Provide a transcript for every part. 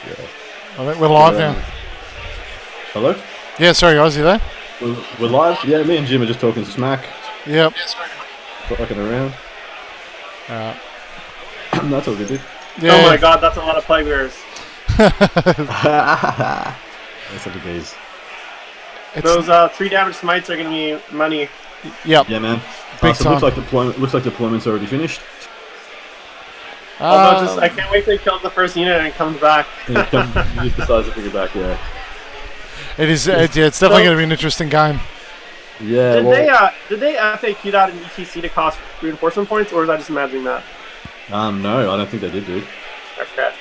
Yeah. I think we're live now. Hello? Yeah, sorry guys, you there? We're live? Yeah, me and Jim are just talking smack. Yep. Fucking around. That's all good, dude. Yeah. Oh my god, that's a lot of plague bearers. That's a big gaze. Those 3 damage smites are gonna be money. Yep. Yeah, man. Big so time. looks like deployment's already finished. Although I can't wait till he kills the first unit and it comes back. He just decides to bring it back, yeah. It's definitely going to be an interesting game. Yeah, Did they FAQ that in ETC to cost reinforcement points, or was I just imagining that? No, I don't think they did, dude. Okay.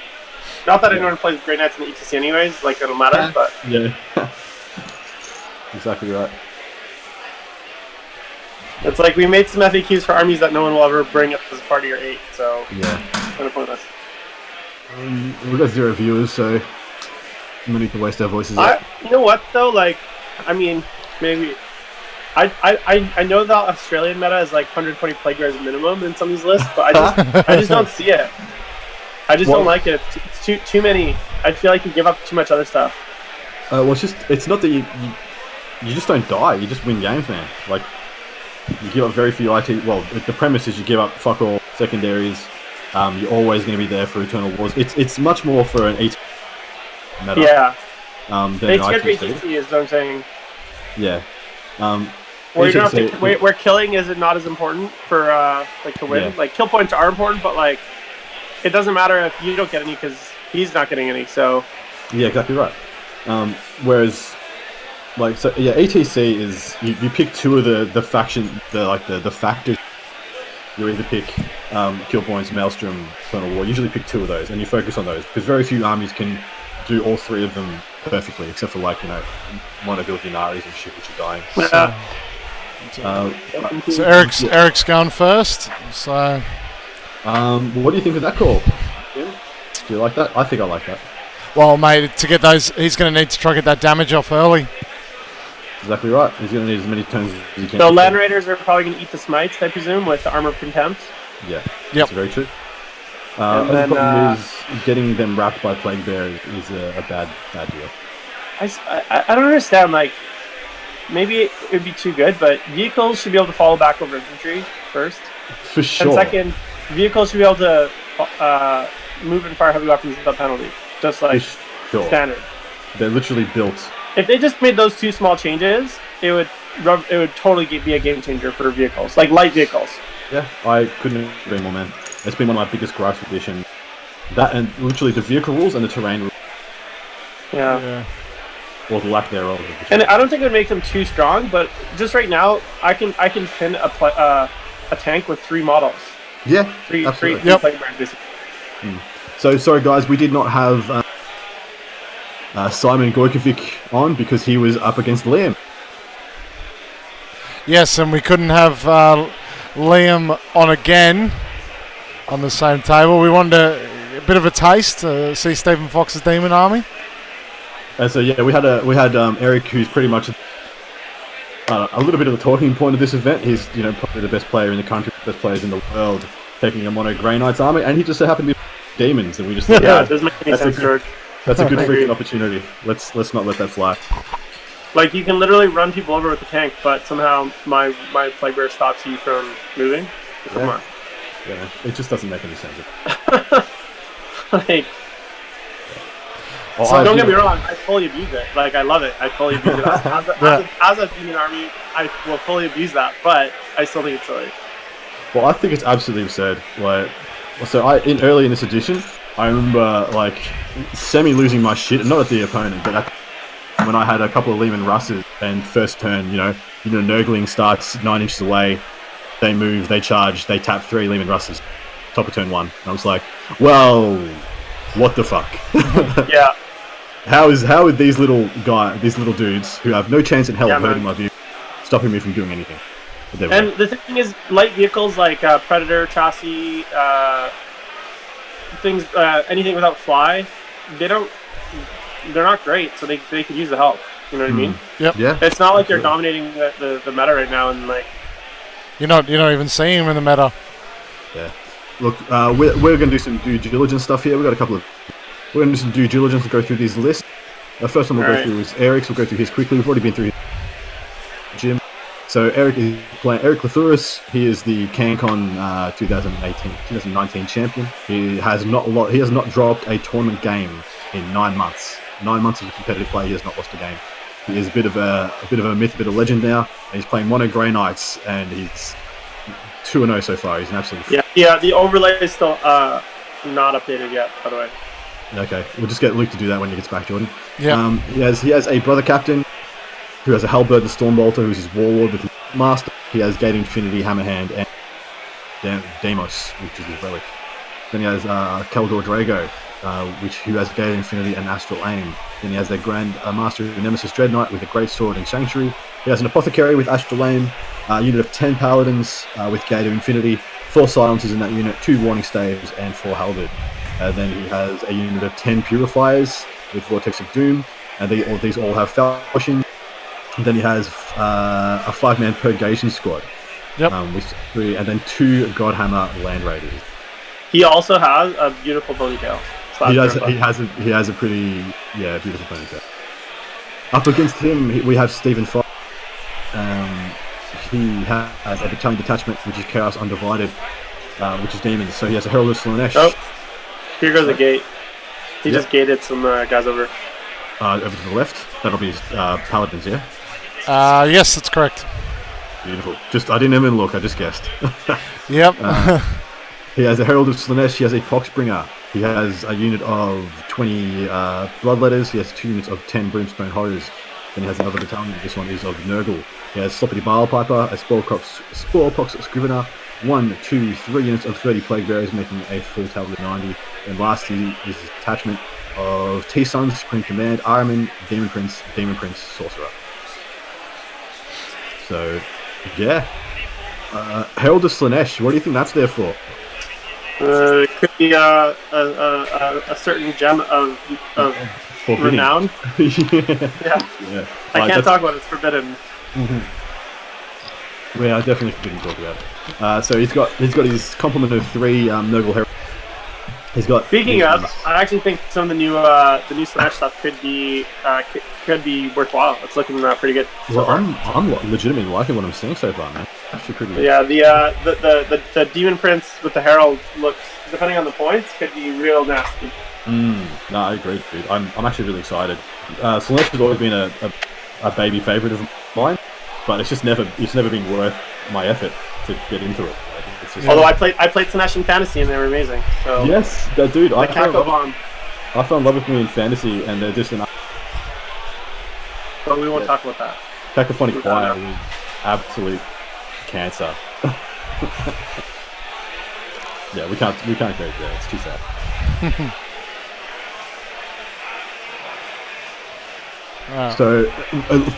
Not that anyone plays Grey Knights in the ETC anyways, like it'll matter, but... Yeah. Exactly right. It's like we made some FAQs for armies that no one will ever bring up as part of your 8, so... Yeah. Kind of pointless. We've got 0 viewers, so... no need to waste our voices. You know what, though? Like, I mean, maybe... I know the Australian meta is like 120 plague bearers minimum in some of these lists, but I just don't see it. I just don't like it. It's too many. I feel like you give up too much other stuff. Well, it's not that you just don't die. You just win games, man. Like, you give up very few IT. Well, the premise is you give up fuck all secondaries. You're always going to be there for Eternal Wars. It's much more for an ET meta. Yeah. Than an HKP ITC. is what I'm saying. Yeah. Where, you don't have to, where killing is not as important for like to win. Yeah. Like kill points are important, but like it doesn't matter if you don't get any because he's not getting any. So yeah, exactly right. Whereas, like, so yeah, ATC is you pick 2 of the factors. You either pick kill points, Maelstrom, Eternal War. Usually pick 2 of those, and you focus on those because very few armies can do all 3 of them perfectly, except for like mono-ability Naris and shit which are dying. So Eric's going first. So, what do you think of that call? Jim? Do you like that? I think I like that. well, mate, to get those, he's going to need to try to get that damage off early. Exactly right. He's going to need as many turns as he can. So Land Raiders are probably going to eat the smites, I presume, with the Armor of Contempt. Yeah, Yep. that's very true. And the then, problem is getting them wrapped by plague bears is a bad deal. I don't understand. Like, maybe it would be too good, but vehicles should be able to follow back over infantry first. For sure. And second, vehicles should be able to move and fire heavy weapons without penalty, just like standard. They're literally built. If they just made those 2 small changes, it would totally be a game changer for vehicles, like light vehicles. Yeah, I couldn't agree more, man. It's been one of my biggest gripes with edition. That and literally the vehicle rules and the terrain rules. Yeah. Or the lack thereof. And I don't think it would make them too strong, but just right now, I can pin a tank with 3 models. Yeah, Three absolutely. plague bearers, basically. So, sorry guys, we did not have Simon Gojkovic on because he was up against Liam. Yes, and we couldn't have Liam on again on the same table. We wanted a bit of a taste to see Stephen Fox's Demon Army. And so yeah, we had Erik, who's pretty much a little bit of the talking point of this event. He's probably the best player in the country, best players in the world, taking a mono Grey Knights army, and he just so happened to be demons, and we just thought, Yeah, it doesn't make any sense, George. that's a good freaking opportunity. Let's not let that fly. Like, you can literally run people over with a tank, but somehow my plague bear stops you from moving. Come on. Yeah, it just doesn't make any sense. Like, so don't get me wrong, I fully abuse it. Like, I love it. I fully abuse it. As a demon army, I will fully abuse that, but I still think it's silly. Well, I think it's absolutely absurd. Like, so early in this edition, I remember like semi losing my shit, not at the opponent, but when I had a couple of Lehman Russes, and first turn, Nurgling starts 9 inches away, they move, they charge, they tap 3 Lehman Russes, top of turn 1. And I was like, well, what the fuck? Yeah. How are these little dudes who have no chance in hell of hurting my view, stopping me from doing anything? And the thing is, light vehicles like Predator, Chassis, things, anything without fly, they're not great, so they could use the help. You know what I mean? Yep. Yeah. It's not like you're dominating the meta right now, and like you're not even seeing him in the meta. Yeah. Look, we're going to do some due diligence stuff here. We've got a couple of we're going to do some due diligence and go through these lists. The first one we'll go through is Erik's. We'll go through his quickly. We've already been through his gym. So Erik is playing Erik Lathouras. He is the CanCon 2019 champion. He has not dropped a tournament game in 9 months. 9 months of competitive play, he has not lost a game. He is a bit of a myth, a bit of legend now. And he's playing Mono Grey Knights, and he's 2-0 so far. He's an absolute. Yeah. The overlay is still not updated yet, by the way. Okay, we'll just get Luke to do that when he gets back, Jordan. Yeah. He has a brother captain who has a Halberd the Stormbolter, who's his warlord with his master. He has Gate Infinity, Hammerhand, and Deimos, which is his relic. Then he has Keldor Drago, who has Gate Infinity and Astral Aim. Then he has their Grand Master Nemesis Dreadknight with a Great Sword and Sanctuary. He has an Apothecary with Astral Aim, a unit of 10 Paladins with Gate of Infinity, 4 Silencers in that unit, 2 Warning Staves, and 4 Halberd. Then he has a unit of 10 Purifiers with Vortex of Doom, and these all have Falchion. Then he has a 5-man Purgation squad. Yep. With 3, and then 2 Godhammer Land Raiders. He also has a beautiful ponytail. He has a pretty beautiful ponytail. Up against him, we have Stephen Fox. He has a battalion detachment, which is Chaos Undivided, which is demons. So he has a Herald of Slanesh. Oh, here goes the gate. He just gated some guys over. Over to the left. That'll be his Paladins, yeah? Yes, that's correct. Beautiful. I didn't even look, I just guessed. Yep. He has a Herald of Slanesh. He has a Poxbringer. He has a unit of 20 Bloodletters. He has 2 units of 10 Brimstone Horrors. Then he has another battalion. This one is of Nurgle. He has Sloppity Barlpiper, a Sporepox Scrivener, 1, 2, 3 units of 30 Plague Bearers, making a full total of 90. And lastly is his attachment of T-Sun, Supreme Command, Ahriman, Demon Prince, Sorcerer. So, yeah. Herald of Slanesh, what do you think that's there for? It could be a certain gem of renown. Yeah. I can't talk about it. It's forbidden. Mm-hmm. Yeah, I definitely didn't talk about it. So he's got his complement of 3 Nurgle Herald. He's got. Speaking of, I actually think some of the new Slanesh stuff could be worthwhile. It's looking pretty good. Well, I'm legitimately liking what I'm seeing so far, man. Actually, pretty good. Yeah, the Demon Prince with the Herald looks, depending on the points, could be real nasty. No, I agree, dude. I'm actually really excited. Slanesh has always been a baby favorite of mine, but it's never been worth my effort to get into it. Although I played Slanesh in Fantasy and they were amazing. So yes, dude. I fell in love with me in Fantasy, and they're just an. But we won't talk about that. Cacophonic Choir is absolute cancer. Yeah, we can't go there. It's too sad. Wow. So,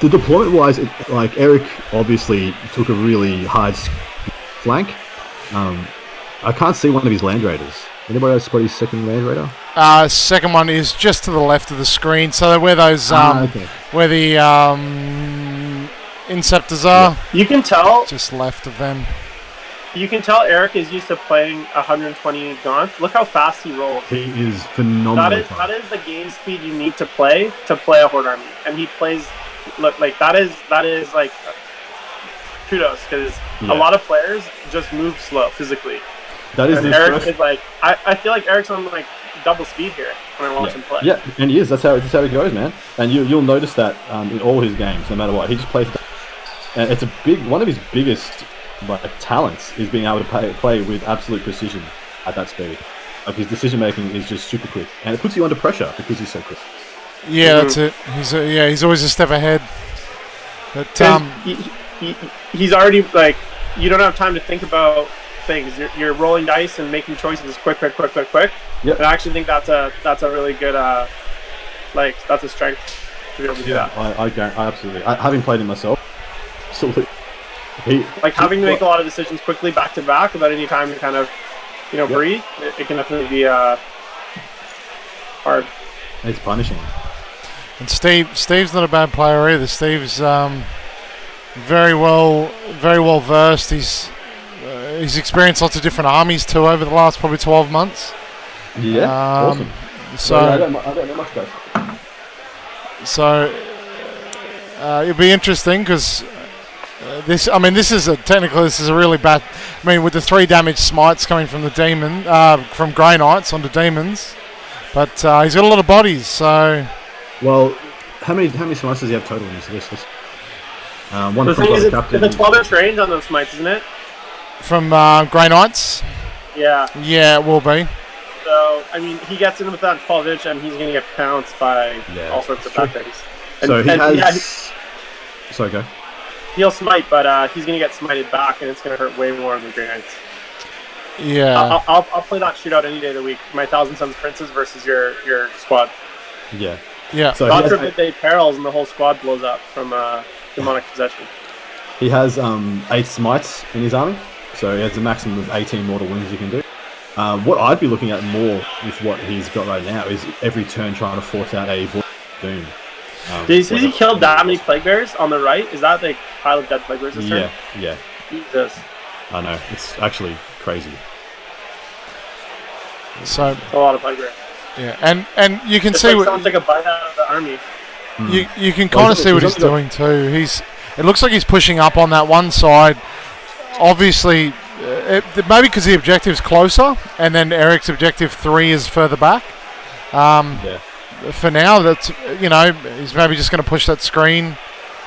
the deployment-wise, Erik obviously took a really hard flank. I can't see one of his Land Raiders. Anybody else spot his second Land Raider? Second one is just to the left of the screen, so where those where the Inceptors are. Yeah. You can tell just left of them. You can tell Erik is used to playing 120 Gaunt. Look how fast he rolls. He is phenomenal. That is the game speed you need to play a Horde army, and he plays. Look, like that is like kudos, because a lot of players just move slow physically. That is. Erik is like I feel like Erik's on like double speed here when I watch him play. Yeah, and he is. That's how it goes, man. And you'll notice that in all his games, no matter what, he just plays. And it's one of his biggest talents is being able to play with absolute precision at that speed. Like his decision making is just super quick, and it puts you under pressure because he's so quick. Yeah, that's it. He's always a step ahead. But he's already like, you don't have time to think about things. You're rolling dice and making choices quick. Yep. And I actually think that's a really good that's a strength to be able to do that. I absolutely. Having played him myself, absolutely. Having to make a lot of decisions quickly back to back without any time to kind of breathe. It can definitely be hard. It's punishing. And Steve's not a bad player either. Steve's very well versed. He's experienced lots of different armies too over the last probably 12 months. Yeah, awesome. So I don't know much about it. So it'll be interesting because this is a really bad. I mean, with the 3 damage smites coming from the demon, from Grey Knights onto demons, but he's got a lot of bodies. So, well, how many smites does he have total in this list? One The from thing is, the captain. it's a 12-inch range on those smites, isn't it? from Grey Knights, Yeah. yeah, it will be. So, I mean, he gets in with that 12-inch, and he's going to get pounced by all sorts of bad things. So he has. Sorry, go. He'll smite, but he's going to get smited back, and it's going to hurt way more than the Grey Knights. Yeah. I'll play that shootout any day of the week. My Thousand Suns Princes versus your squad. Yeah. Yeah. So God forbid they perils and the whole squad blows up from demonic possession. he has 8 smites in his army, so he has a maximum of 18 mortal wounds you can do. What I'd be looking at more with what he's got right now is every turn trying to force out a Void of Doom. Did he kill that many Plague Bearers on the right? Is that the pile of dead Plague Bearers this turn? Yeah. Jesus. I know. It's actually crazy. So It's a lot of Plague Bearers. yeah, and you can It see sounds like a bite out of the army. you can kind of see what he's doing too. It looks like he's pushing up on that one side. Obviously, maybe because the objective's closer, and then Eric's objective 3 is further back. For now, that's he's maybe just going to push that screen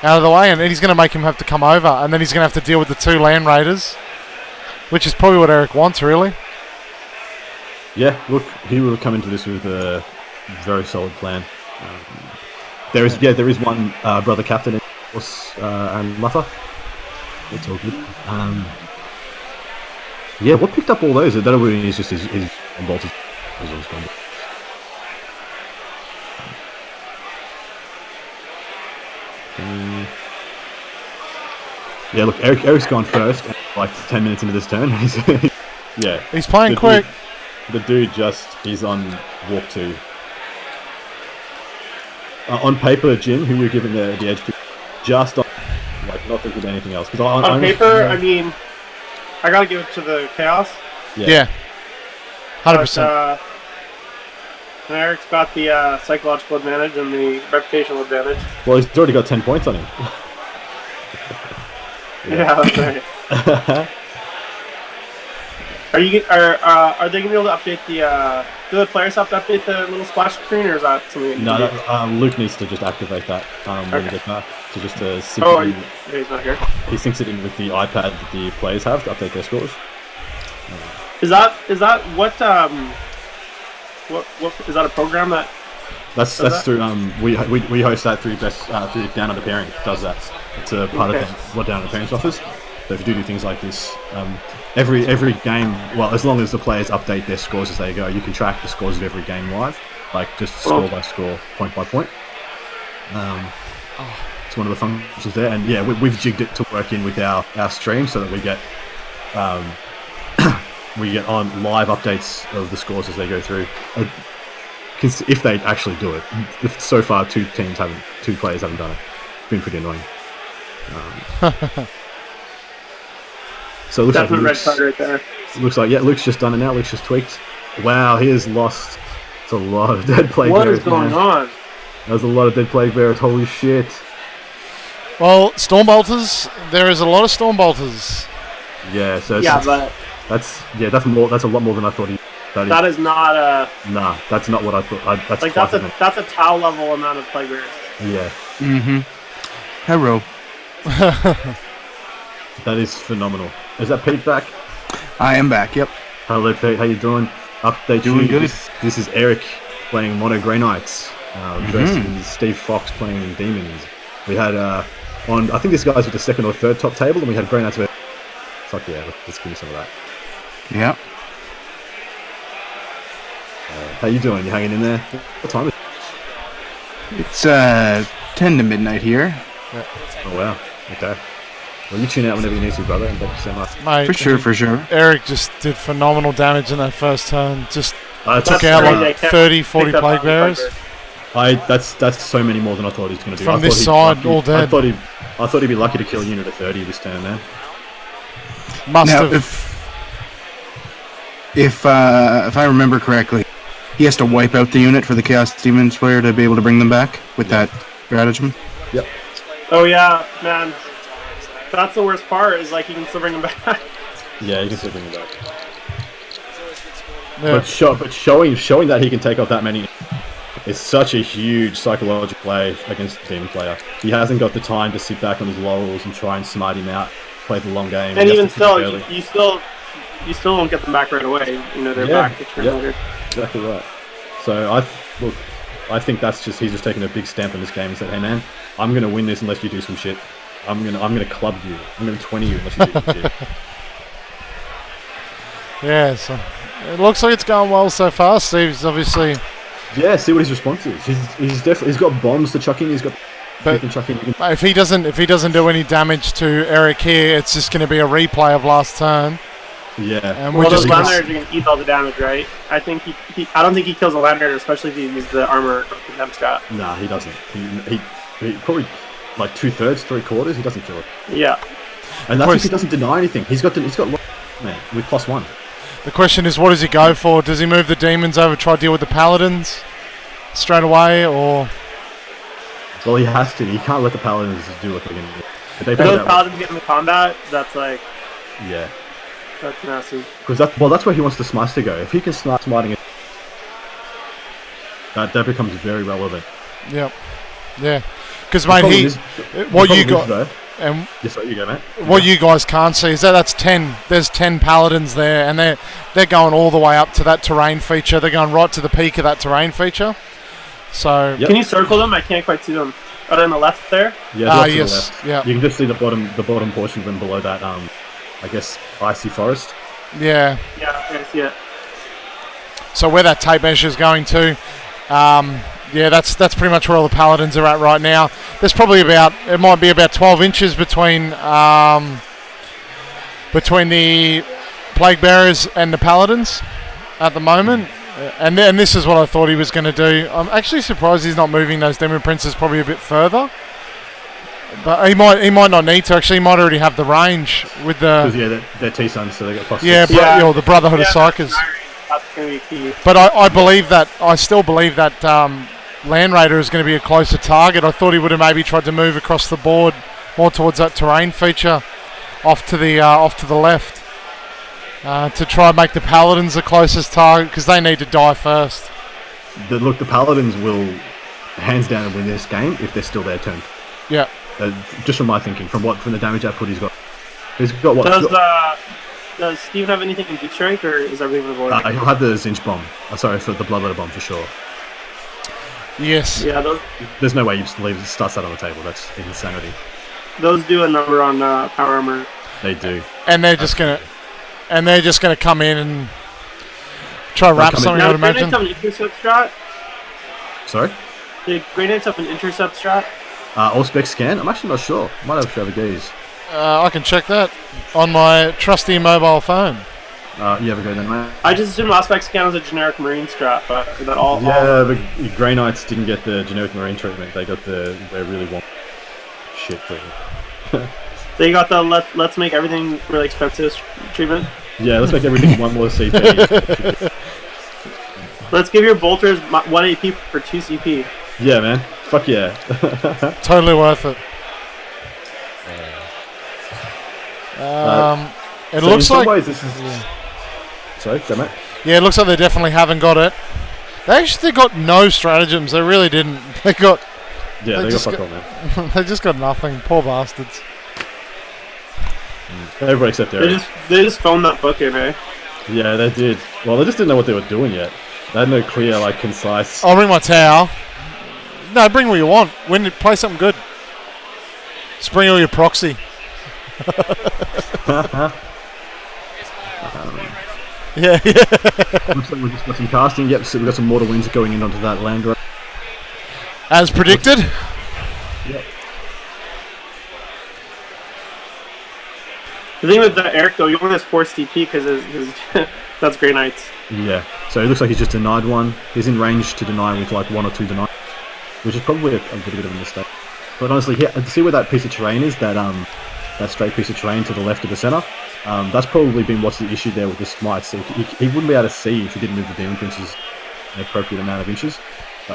out of the way, and then he's going to make him have to come over, and then he's going to have to deal with the 2 land raiders, which is probably what Erik wants, really. Yeah, look, he would have come into this with a very solid plan. There is one brother captain in and Lathouras. It's all good. What picked up all those? That really is just his bolters. Yeah, look, Eric's gone first. Like 10 minutes into this turn, He's playing quick. The dude he's on walk 2. On paper, Jim, who we're giving the edge to, just on, not thinking of anything else. On paper, I mean, I gotta give it to the Chaos. Yeah. 100%. And Eric's got the psychological advantage and the reputational advantage. Well, he's already got 10 points on him. Yeah, that's right. Are they gonna be able to update the? Do the players have to update the little splash screen, or is that something? No, Luke needs to just activate that when we get back to sync it in. He's not here. He syncs it in with the iPad that the players have to update their scores. Is that what is that a program that? That's through we host that through through Down Under Pairings. Does that? It's a part of what Down Under Pairings offers. So if you do things like this, every game, well, as long as the players update their scores as they go, you can track the scores of every game live, just score by score, point by point. It's one of the functions there, and we've jigged it to work in with our stream so that we get on live updates of the scores as they go through. If they actually do it, so far two players haven't done it. It's been pretty annoying. So it looks definitely like red card right there. Looks like Luke's just done it now. Luke's just tweaked. Wow, he has lost. It's a lot of dead plague bearers. What is going on? There's a lot of dead plague bearers. Holy shit! Well, Stormbolters. There is a lot of Stormbolters. Yeah. So but that's more. That's a lot more than I thought. That is not a. Nah, that's not what I thought. That's a Tau level amount of plague bearers. Yeah. Hello. That is phenomenal. Is that Pete back? I am back. Yep. Hello, Pete. How you doing? Update doing you. good. This is Erik playing Mono Grey Knights versus Steve Fox playing Demons. We had I think this guy's with the 2nd or 3rd top table, and we had Grey Knights. Fuck yeah, let's give me some of that. Yeah. How you doing? You hanging in there? What time is it? It's 10 to midnight here. Yeah. Oh wow. Okay. Well, you tune out whenever you need to, brother, and thank you so much. Mate, For sure. Erik just did phenomenal damage in that first turn. Just took out 30, 40 plague bearers. That's so many more than I thought he was going to do. From this side, all dead. I thought he'd be lucky to kill a unit of 30 this turn, man. If I remember correctly, He has to wipe out the unit for the Chaos Demons player to be able to bring them back with that stratagem. Yep. Oh yeah, man. That's the worst part. Is like you can still bring them back. Yeah, you can still bring him back. Yeah. But showing that he can take off that many is such a huge psychological play against the demon player. He hasn't got the time to sit back on his laurels and try and smite him out, play the long game. And He has even to still, think early. you still won't get them back right away. You know, they're back a turn later. Exactly right. So I think that's just he's just taking a big stamp on this game and said, hey man, I'm gonna win this unless you do some shit. I'm gonna club you. I'm gonna 20 you unless you do some shit. Yeah, so it looks like it's going well so far. Steve's obviously... Yeah, see what his response is. He's got bombs to chuck in. He's got. But he can chuck in. if he doesn't do any damage to Erik here, it's just going to be a replay of last turn. Yeah. And Well, we're those just Land Raiders are going to eat all the damage, right? I think I don't think he kills a Land Raider, especially if he uses the armor contempt strat. Nah, he doesn't. He probably like 2/3, 3/4. He doesn't kill it. Yeah. And that's if he doesn't deny anything. He's got man with +1. The question is, what does he go for? Does he move the demons over, try to deal with the paladins straight away, or? Well, he has to. He can't let the paladins do what they're going to do. If they If play those that paladins get in the combat, that's like yeah. that's massive. Because that's where he wants the smites to go. If he can start smiting it, that becomes very relevant. Yep. Yeah. Because The mate, problem is- what the you problem got, is, though, and yes, you go, mate. what you guys can't see is that's 10. There's 10 paladins there, and they're going all the way up to that terrain feature. They're going right to the peak of that terrain feature. So Yep. Can you circle them? I can't quite see them. Are they on the left there? Yeah, off to the yes, left. yeah. You can just see the bottom portion of them below that. I guess icy forest. yeah. Yeah, I see it. So where that tape measure is going to, yeah, that's pretty much where all the paladins are at right now. There's probably it might be about 12 inches between the plague bearers and the paladins at the moment. And this is what I thought he was going to do. I'm actually surprised he's not moving those demon princes probably a bit further. But he might not need to. Actually, he might already have the range with Because the they're T-Suns, so they got +6. yeah, the Brotherhood of Psychers. That's going to be key. But I still believe that Land Raider is going to be a closer target. I thought he would have maybe tried to move across the board more towards that terrain feature, off to the left, to try and make the Paladins the closest target because they need to die first. Look, the paladins will hands down win this game if they're still their turn. Yeah. Just from my thinking, from the damage output he's got. He's got what? Does Steven have anything in Deep Strike, or is everything avoided? He'll have the Zinch bomb. Sorry, for the Bloodletter bomb for sure. Yes. Yeah, There's no way you just start that on the table. That's insanity. those do a number on power armor. They do. And they're just gonna come in and try to wrap come in. something. Now, I would Grey Knights imagine. have an intercept strat. Sorry? Did Grey Knights have an intercept strat? All spec scan? I'm actually not sure. Might have to have a gaze. I can check that on my trusty mobile phone. You have a go then, mate. I just assumed Aspect Scan was a generic marine strat, but that all. Yeah, the Grey Knights didn't get the generic marine treatment. They got the they really want shit treatment. They got the let's make everything really expensive treatment. Yeah, let's make everything one more CP. Let's give your bolters 1 AP for 2 CP. Yeah, man. Fuck yeah. Totally worth it. It So looks in some like ways this is. Sorry, go mate. yeah, it looks like they definitely haven't got it. They got no stratagems. They really didn't. They got Yeah, They they got just fuck got- all, man. they just got nothing. Poor bastards. Everybody except Erik. They just phoned that book in, eh? Yeah, they did. Well, they just didn't know what they were doing yet. They had no clear, concise. I'll bring my towel. No, bring what you want. Play something good. Just bring all your proxy. Yeah. Looks like we've just got some casting. Yep, so we've got some mortal winds going in onto that land grab. As predicted. Yep. The thing with Erik though, you only has 4 CP because that's Grey Knights. Yeah. So it looks like he's just denied one. He's in range to deny with 1 or 2 deny, which is probably a little bit of a mistake. But honestly, see where that piece of terrain is? That straight piece of terrain to the left of the center. That's probably been what's the issue there with the smites. So he wouldn't be able to see if he didn't move the demon princes an appropriate amount of inches.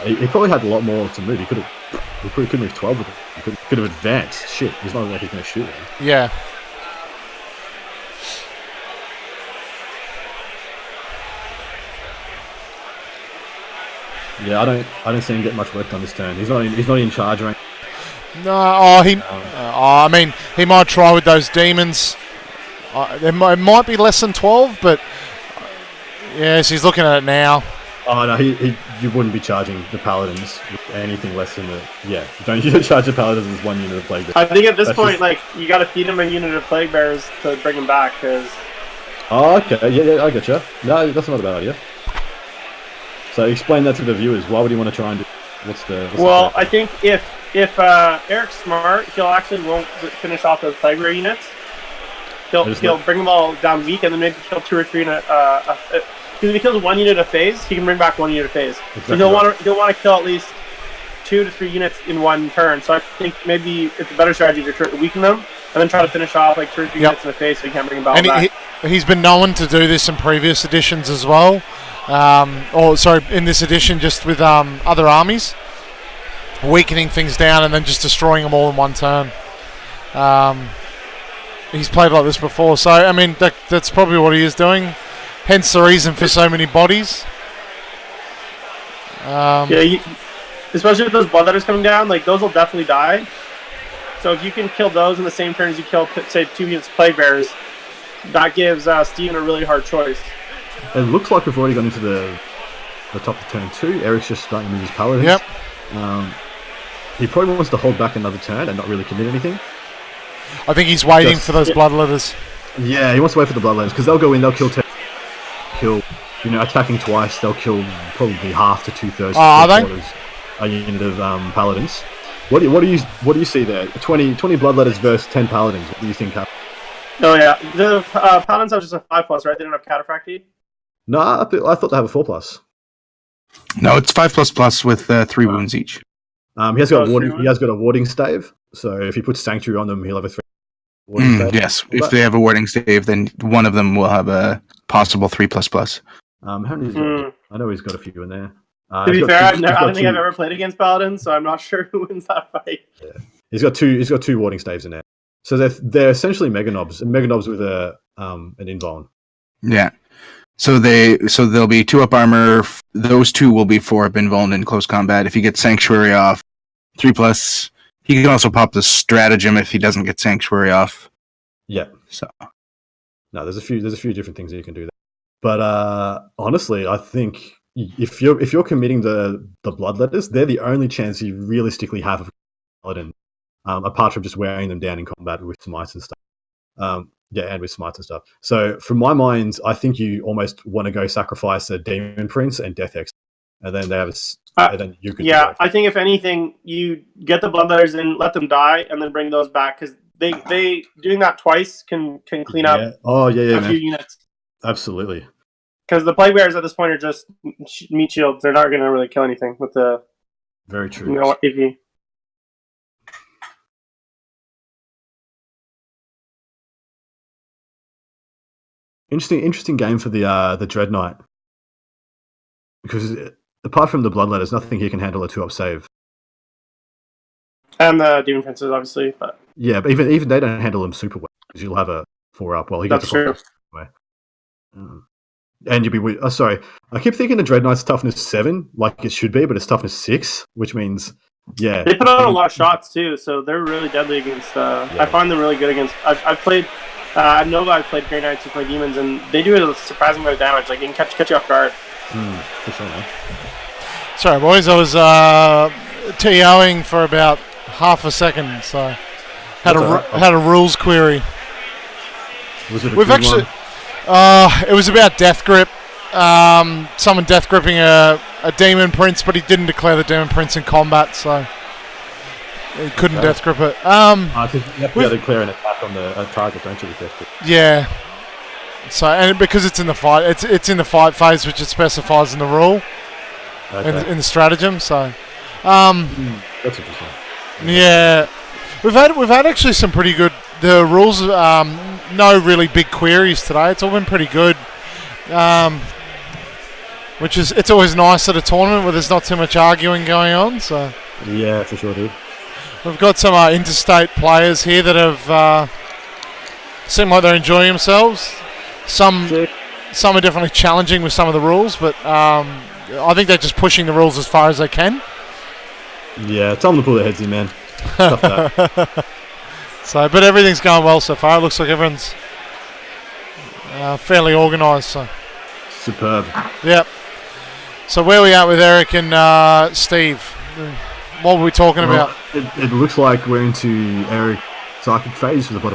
He probably had a lot more to move. He probably could move 12 with it. He could have advanced. Shit, he's not like he's going to shoot him. Yeah. Yeah, I don't see him getting much work done this turn. He's not in charge or anything. No, I mean, he might try with those demons. It might be less than 12, but yes, he's looking at it now. Oh no, you wouldn't be charging the paladins with anything less than don't you charge the paladins as 1 unit of plague bearers. I think at this point, like, you got to feed him a unit of plague bearers to bring him back, because. Oh, okay, yeah, I getcha. No, that's not a bad idea. So explain that to the viewers. Why would you want to try and do? What's I think if Eric's smart, he'll actually won't finish off those plague bearer units. He'll bring them all down weak, and then maybe kill 2 or 3 in because if he kills 1 unit a phase, he can bring back 1 unit a phase. Exactly. So he'll want to kill at least 2 to 3 units in 1 turn. So I think maybe it's a better strategy to weaken them and then try to finish off like 2 or 3 units in a phase, so you can't bring them back. He's been known to do this in previous editions as well. In this edition, just with other armies, weakening things down and then just destroying them all in 1 turn. He's played like this before, so I mean that's probably what he is doing. Hence the reason for so many bodies. Especially with those bloodletters coming down, like those will definitely die. So if you can kill those in the same turn as you kill, say, 2 units of plague bearers, that gives Steven a really hard choice. It looks like we've already gone into the top of turn 2. Eric's just starting with his paladins. Yep. He probably wants to hold back another turn and not really commit anything. I think he's waiting for those bloodletters. Yeah, he wants to wait for the bloodletters because they'll go in, they'll kill, attacking twice. They'll kill probably half to 2/3. Are they? A unit of paladins. What do you see there? 20 bloodletters versus 10 paladins. What do you think happens? Oh yeah, the paladins have just a 5+, right? They don't have cataphracty. No, I thought they have a 4+. No, it's 5++ with 3 wounds each. He has got a warding stave, so if he puts sanctuary on them, he'll have a 3 warding stave. Yes, if they have a warding stave, then one of them will have a possible 3++. How many? I know he's got a few in there. To be fair, I don't think I've ever played against paladins, so I'm not sure who wins that fight. Yeah. He's got two warding staves in there, so they're essentially mega knobs with an invuln. Yeah. So there'll be 2 up armor. Those 2 will be 4 up invuln in close combat. If you get sanctuary off, 3+. He can also pop the stratagem if he doesn't get sanctuary off. Yeah. So no, there's a few different things that you can do there. But honestly, I think if you're committing the bloodletters, they're the only chance you realistically have of paladin, apart from just wearing them down in combat with smites and stuff. And with smites and stuff. So, from my mind, I think you almost want to go sacrifice a Demon Prince and Death X, and then they have then you could. Yeah, I think if anything, you get the bloodletters in, let them die, and then bring those back because they doing that twice can clean up. Oh yeah, a few units. Absolutely. Because the plague bearers at this point are just meat shields. They're not going to really kill anything with the. Very true. AP. Interesting game for the Dread Knight, because apart from the bloodletters, nothing here can handle a 2-up save. And the Demon Princes, obviously, but yeah, but even they don't handle them super well because you'll have a 4-up. Well, he gets a 4-up anyway. And you'll be sorry. I keep thinking the Dread Knight's toughness 7, like it should be, but it's toughness 6, which means they put on a lot of shots too, so they're really deadly against. I find them really good against. I've played. I know I've played Grey Knights who play demons, and they do a surprising amount of damage. Like, they can catch you off guard. For sure, man. Sorry, boys. I was TOing for about half a second, so had a rules query. Was it We've actually. It was about Death Grip. Someone Death Gripping a Demon Prince, but he didn't declare the Demon Prince in combat, so he couldn't Death Grip it. I think you have to declare an attack on the target, don't you, with Death Grip? Yeah. So, and because it's in the fight, it's in the fight phase, which it specifies in the rule, in the stratagem. So, that's interesting. Yeah, we've had actually some pretty good. The rules, no really big queries today. It's all been pretty good. which is it's always nice at a tournament where there's not too much arguing going on. So Yeah, for sure, dude. we've got some interstate players here that have seem like they're enjoying themselves. Some are definitely challenging with some of the rules, but I think they're just pushing the rules as far as they can. Yeah, tell them to pull their heads in, man. Stuff that. So, but everything's going well so far. It looks like everyone's fairly organised. So, Superb. yep. So where are we at with Erik and Steve? What were we talking about? It looks like we're into Erik psychic phase for the top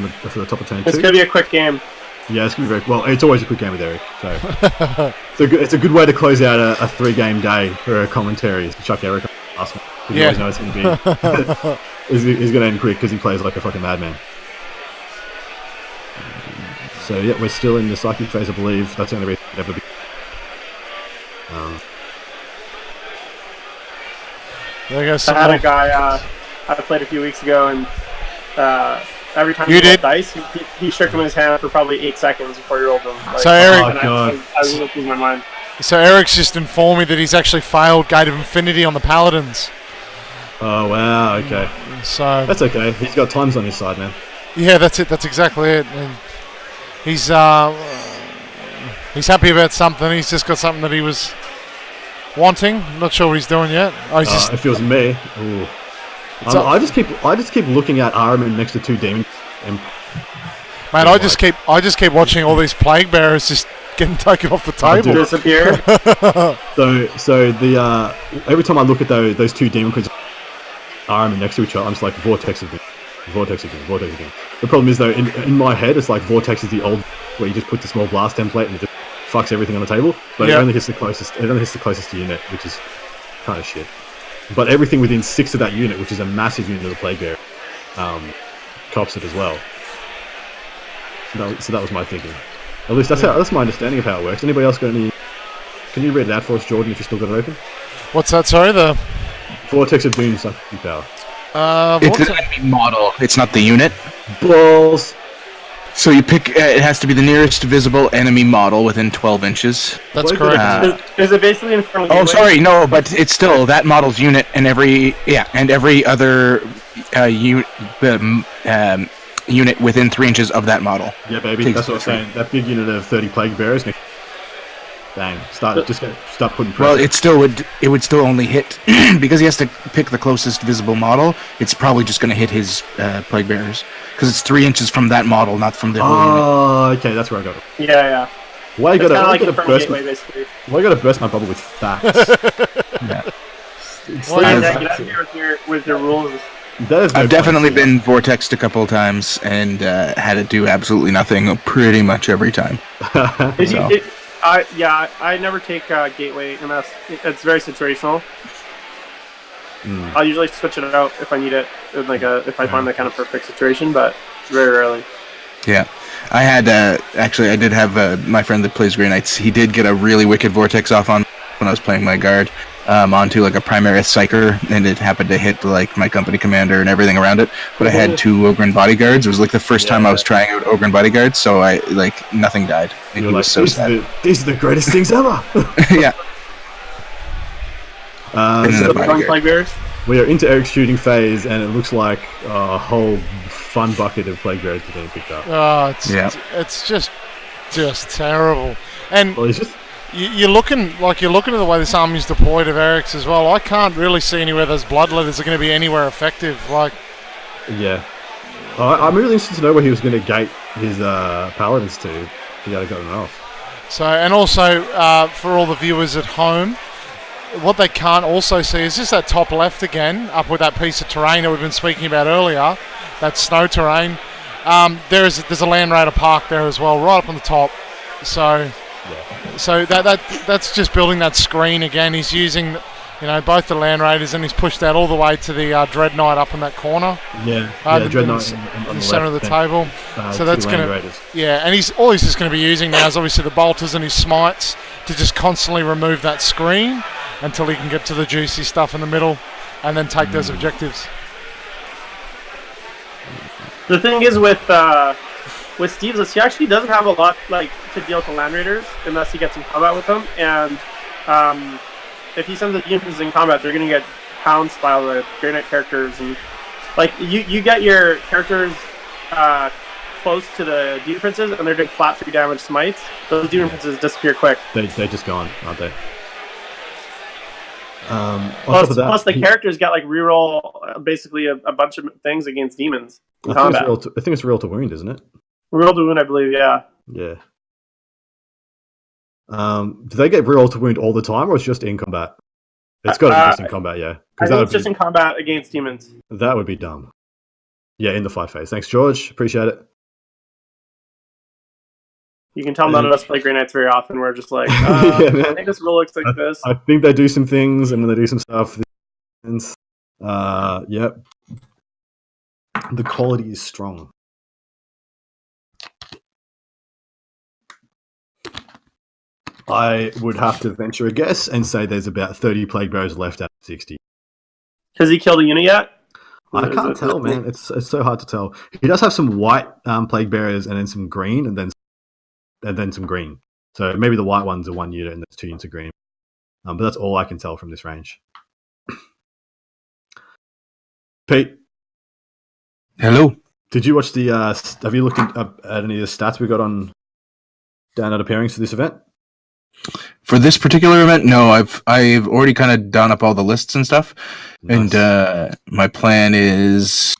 of turn 2. It's gonna be a quick game. Yeah, it's gonna be very well. It's always a quick game with Erik, so it's a good way to close out a 3-game day for a commentary. Is to chuck Erik on the last one. You always know it's gonna be. He's gonna end quick because he plays like a fucking madman. So yeah, we're still in the psychic phase, I believe. That's the only reason it ever be. There goes I some had more. a guy I played a few weeks ago, and every time You he rolled did? dice, he shook them in his hand for probably 8 seconds before he rolled them. Like, So Erik- and God. I was losing my mind. So Eric's just informed me that he's actually failed Gate of Infinity on the Paladins. Oh wow, okay, So that's okay. He's got times on his side, man. yeah, that's it. That's exactly it. And he's happy about something. He's just got something that he was wanting. I'm not sure what he's doing yet. Oh, he's just It feels me. Ooh. I just keep looking at Armin next to 2 demons. And man. I just keep watching all these plague bearers just getting taken off the table. dude. Disappear. so the every time I look at those 2 demon creatures, Armin next to each other, I'm just like vortex again. The problem is though, in my head, it's like vortex is the old where you just put the small blast template and it just fucks everything on the table. But Yeah. it only hits the closest unit, which is kind of shit. But everything within 6 of that unit, which is a massive unit of the plague bearer, cops it as well. So that was my thinking. At least that's my understanding of how it works. Anybody else got any? Can you read it out for us, Jordan, if you still got it open? What's that? Sorry, the Vortex of Doom psychic power. It's an enemy model. It's not the unit. Balls. So you pick. It has to be the nearest visible enemy model within 12 inches. That's What correct. Is it basically Infernal Oh, Gateway? sorry, no, but it's still that model's unit and every other unit within 3 inches of that model. Yeah, baby. Takes That's what I'm saying. That big unit of 30 plague bearers. Bang. Start putting pressure. Well, it would still only hit because he has to pick the closest visible model. It's probably just going to hit his plague bearers because it's 3 inches from that model, not from the whole unit. Oh, okay. That's where I got it. Yeah. Why you It's kind of gotta like Infernal burst? Gateway, basically. Why you gotta burst my bubble with facts? Yeah. Well, Yeah, yeah. get out of here with your rules. I've definitely been vortexed a couple of times and had it do absolutely nothing pretty much every time. So. I never take Gateway, and it's very situational. I'll usually switch it out if I need it, if I find that kind of perfect situation, but very rarely. Yeah, I had actually I did have my friend that plays Grey Knights. He did get a really wicked vortex off on when I was playing my guard onto like a Primaris Psyker, and it happened to hit like my company commander and everything around it. But I had 2 Ogren bodyguards. It was like the first time I was trying out Ogren bodyguards, so I nothing died. And he was so sad. These are the greatest things ever. Yeah. So So the Drunk Plague Bearers? we are into Eric's shooting phase, and it looks like a whole fun bucket of plague bearers is being picked up. Oh, it's just terrible. And Well, he's just you're looking at the way this army's deployed of Eric's as well. I can't really see anywhere those bloodletters are going to be anywhere effective. Like, yeah. I'm really interested to know where he was going to gate his paladins to. He had gotten off. so, and also for all the viewers at home, what they can't also see is just that top left again, up with that piece of terrain that we've been speaking about earlier, that snow terrain. There's a Land Raider park there as well, right up on the top. So that's just building that screen again. He's using, both the Land Raiders, and he's pushed that all the way to the Dreadnought up in that corner. Dreadnought in the centre of the table. So that's going to, and he's just going to be using now is obviously the bolters and his smites to just constantly remove that screen until he can get to the juicy stuff in the middle, and then take those objectives. The thing is with Steve's, he actually doesn't have a lot to deal with the Land Raiders unless he gets in combat with them, and if he sends the demons in combat, they're gonna get pounced by all the Grey Knight characters, and like you get your characters close to the demon princes, and they're doing flat 3 damage smites. Those demon princes disappear quick. They're just gone, aren't they? Plus, the characters get like reroll basically a bunch of things against demons in combat. I think it's real to wound, isn't it? Reroll to wound, I believe. Yeah. Yeah. Do they get reroll to wound all the time, or it's just in combat? It's got to be just in combat, yeah. I think it's just in combat against demons. That would be dumb. Yeah, in the fight phase. Thanks, George. Appreciate it. You can tell none of us play Grey Knights very often. We're just like, I think this rule looks like this. I think they do some things, and then they do some stuff. Yep. The quality is strong. I would have to venture a guess and say there's about 30 Plague Bearers left out of 60. Has he killed a unit yet? I can't tell, man. It's so hard to tell. He does have some white Plague Bearers and then some green and then some green. So maybe the white ones are 1 unit and there's 2 units of green. But that's all I can tell from this range. Pete. Hello. Did you watch the... have you looked at any of the stats we got on Down Under Pairings for this event? For this particular event, no. I've already kind of done up all the lists and stuff. Nice. And my plan is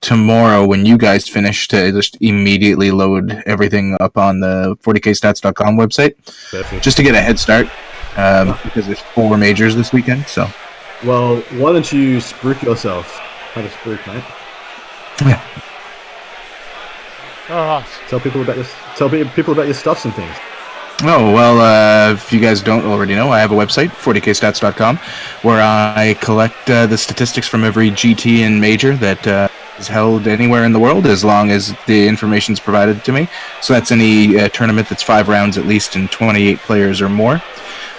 tomorrow when you guys finish to just immediately load everything up on the 40kstats.com website. Perfect. Just to get a head start because there's 4 majors this weekend. So, well, why don't you spruik yourself? Have a spruik, mate. Yeah. All right. Tell people about your stuffs and things. Oh, well, if you guys don't already know, I have a website, 40kstats.com, where I collect the statistics from every GT and major that is held anywhere in the world, as long as the information is provided to me. So that's any tournament that's 5 rounds at least and 28 players or more.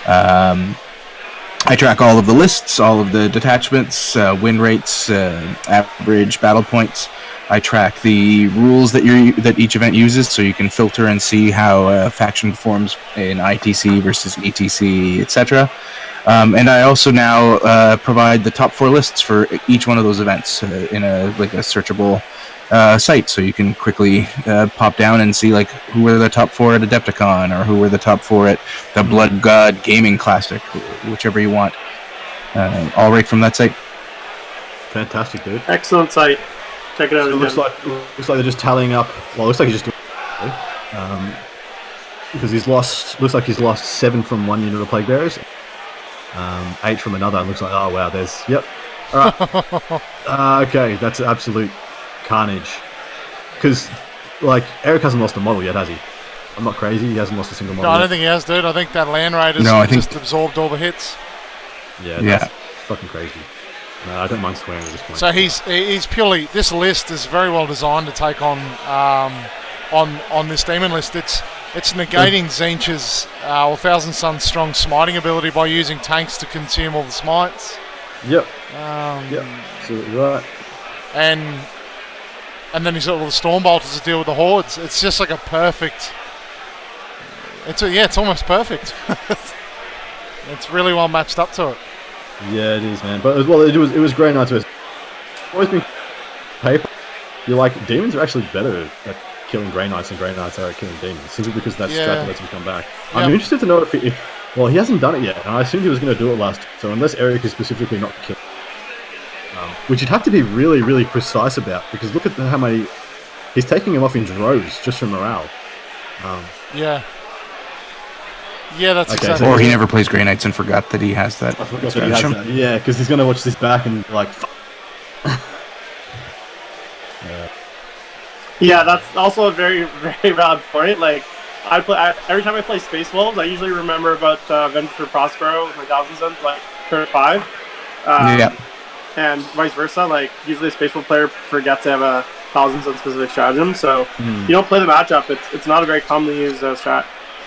I track all of the lists, all of the detachments, win rates, average battle points. I track the rules that each event uses, so you can filter and see how a faction performs in ITC versus ETC, etc. And I also now provide the top 4 lists for each one of those events in a searchable site, so you can quickly pop down and see like who were the top 4 at Adepticon, or who were the top 4 at the Blood God Gaming Classic, whichever you want. All right from that site. Fantastic, dude. Excellent site. Check it out. So it looks like they're just tallying up. Well, it looks like he's just doing because he's lost. Looks like he's lost 7 from 1 unit of Plague Bearers, 8 from another. It looks like, oh wow, there's yep. All right. Okay, that's absolute carnage. Because like Erik hasn't lost a model yet, has he? I'm not crazy. He hasn't lost a single model. No, I don't think he has, dude. I think that Land Raiders just absorbed all the hits. Yeah, that's fucking crazy. No, I don't mind swearing at this point. So he's purely, this list is very well designed to take on this demon list. It's negating Tzeentch's or Thousand Suns' strong smiting ability by using tanks to consume all the smites. Yep. Yep. Absolutely right. And then he's got all the Stormbolters to deal with the hordes. It's just like a perfect. It's almost perfect. It's really well matched up to it. Yeah, it is, man. But as well, it was Grey Knights. It's always been paper. You're like, demons are actually better at killing Grey Knights than Grey Knights are at killing demons, simply because that strat lets them come back. Yep. I'm interested to know if he hasn't done it yet, and I assumed he was going to do it last. So unless Erik is specifically not killed, which you'd have to be really, really precise about, because look at how many he's taking them off in droves just from morale. Yeah, that's okay, exactly. Or he never plays Grey Knights and forgot that he has that. I forgot that he has that. Yeah, because he's going to watch this back and like. Yeah, that's also a very, very valid point. Like, every time I play Space Wolves, I usually remember about Venture for Prospero with my Thousand Suns, like turn 5. And vice versa. Like, usually a Space Wolf player forgets to have a Thousand Suns specific stratagem, so you don't play the matchup. It's not a very commonly used strat.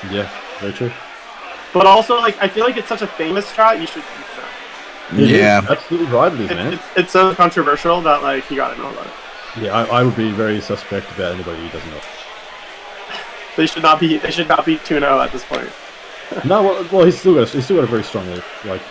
Yeah, very true. But also, like, I feel like it's such a famous strat, you should know. Yeah. Absolutely right it is, man. It's so controversial that, like, you gotta know about it. Yeah, I would be very suspect about anybody who doesn't know. They should not be 2-0 at this point. No, well, he's still got a very strong lead. Like,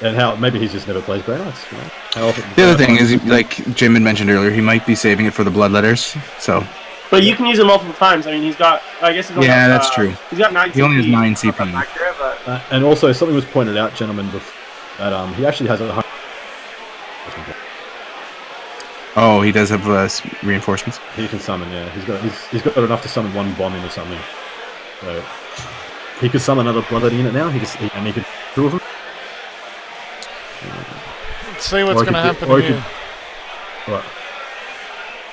and how maybe he's just never plays Grey Knights. You know? How often, The other thing is, like Jim had mentioned earlier, he might be saving it for the Bloodletters. So. But you can use it multiple times. I mean, he's got. I guess he's only Yeah, got, that's true. He's got 9 CP. He only has 9 CP. Not that accurate, but... and also something was pointed out, gentlemen, before, that he actually has a. Oh, he does have reinforcements. He can summon. Yeah, he's got enough to summon one bomb in or something. So he could summon another Bloodletter unit now. He could 2 of them. Let's see what's going to happen here. What?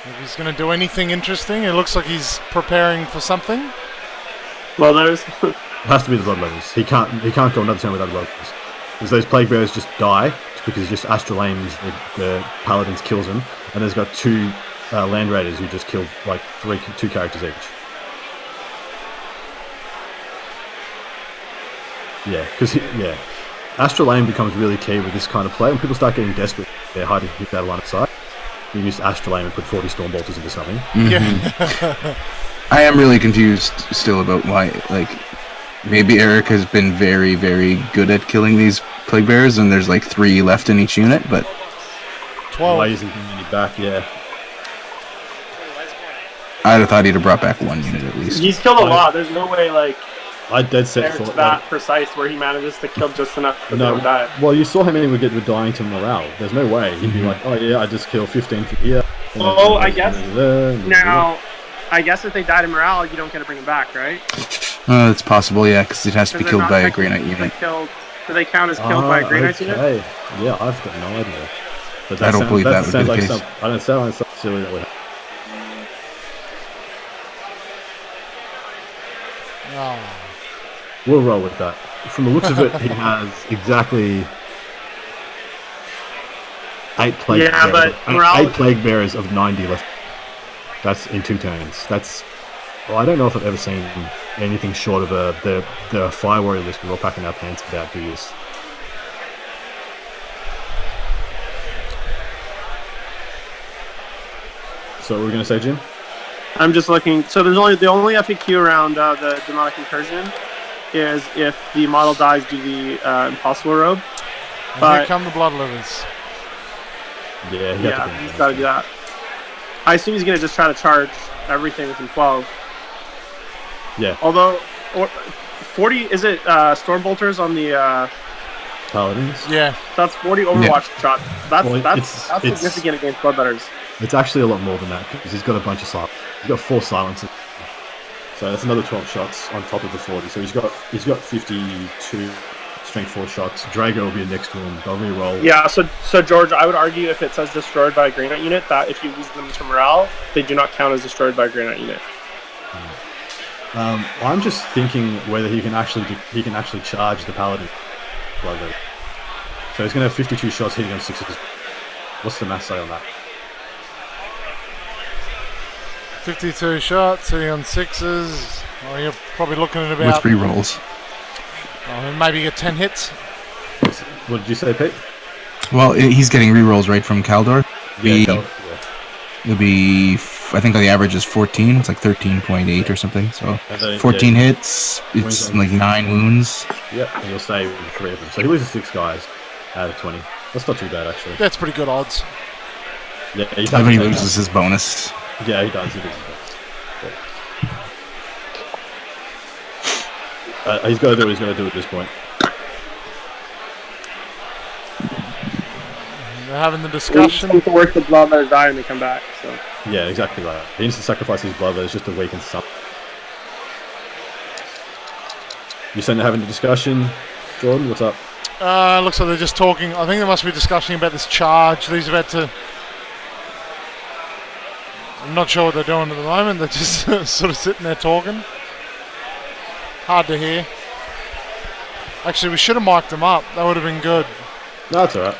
If he's going to do anything interesting, it looks like he's preparing for something. Well, there's... It has to be the Bloodletters. He can't go another turn without Bloodletters. Because those Plague Bearers just die because he just Astral Aims the Paladins, kills them, and there's got 2 Land Raiders who just killed like 2 characters each. Yeah, because Astral Aim becomes really key with this kind of play. When people start getting desperate, they're hiding out of line of sight. You use Astral Aim and put 40 Stormbolters into something. Mm-hmm. Yeah. I am really confused still about why, like, maybe Erik has been very, very good at killing these Plague Bearers, and there's like 3 left in each unit, but... 12. Why isn't he back? Yeah. I'd have thought he'd have brought back 1 unit at least. He's killed a lot. There's no way, like... I dead set Eric's thought that precise where he manages to kill just enough to no. don't die. Well, you saw how many would get with dying to morale. There's no way he'd be like, oh yeah, I just kill 15 from here. Oh, I guess. Now, I guess if they die to morale, you don't get to bring them back, right? It's possible, yeah, because it has to be killed by a Grey Knight unit. Do they count as killed by a Grey Knight unit? Yeah, I've got no idea. But I don't believe that would be the case. I don't sound silly that would happen. Oh. We'll roll with that. From the looks of it, he has exactly 8 plague bearers. But morale... 8 plague bearers of 90 left. That's in 2 turns. Well, I don't know if I've ever seen anything short of the Fire Warrior list we're all packing our pants about do this. So what were we going to say, Jim? I'm just looking. So there's the only FAQ around the Demonic Incursion is if the model dies due to the Impossible Robe. And but here come the Bloodletters. Yeah, he's got to do that. I assume he's going to just try to charge everything within 12. Yeah. Although, 40, is it Stormbolters on the... Paladins? Yeah. That's 40 Overwatch shots. That's it's significant against Bloodletters. It's actually a lot more than that because he's got a bunch of silencers. He's got 4 silencers. So that's another 12 shots on top of the 40. So he's got 52 strength 4 shots. Drago will be next to him. They'll re-roll. Yeah, so George, I would argue if it says destroyed by a Grey Knight unit, that if you lose them to morale, they do not count as destroyed by a Grey Knight unit. I'm just thinking whether he can actually charge the Paladin. So he's going to have 52 shots hitting on 6s. What's the math say on that? 52 shots, hitting on 6s. Oh, you're probably looking at about... With 3 rolls. Oh, maybe get 10 hits. What did you say, Pete? Well, he's getting re-rolls right from Kaldor. Yeah. It'll be, I think the average is 14. It's like 13.8 or something. So 14 hits, it's like 9 wounds. Yep, and you'll save 3 of them. So he loses 6 guys out of 20. That's not too bad, actually. That's pretty good odds. Yeah, But he loses his bonus. Yeah, he does. He does. He's got to do what he's going to do at this point. They're having the discussion. It's worth the Bloodletters die and they come back. So. Yeah, exactly right. He needs to sacrifice his Bloodletters just to weaken something. You saying they're having a discussion, Jordan? What's up? Looks like they're just talking. I think they must be discussing about this charge. These about to... I'm not sure what they're doing at the moment. They're just sort of sitting there talking. Hard to hear. Actually, we should have mic'd them up. That would have been good. No, it's alright.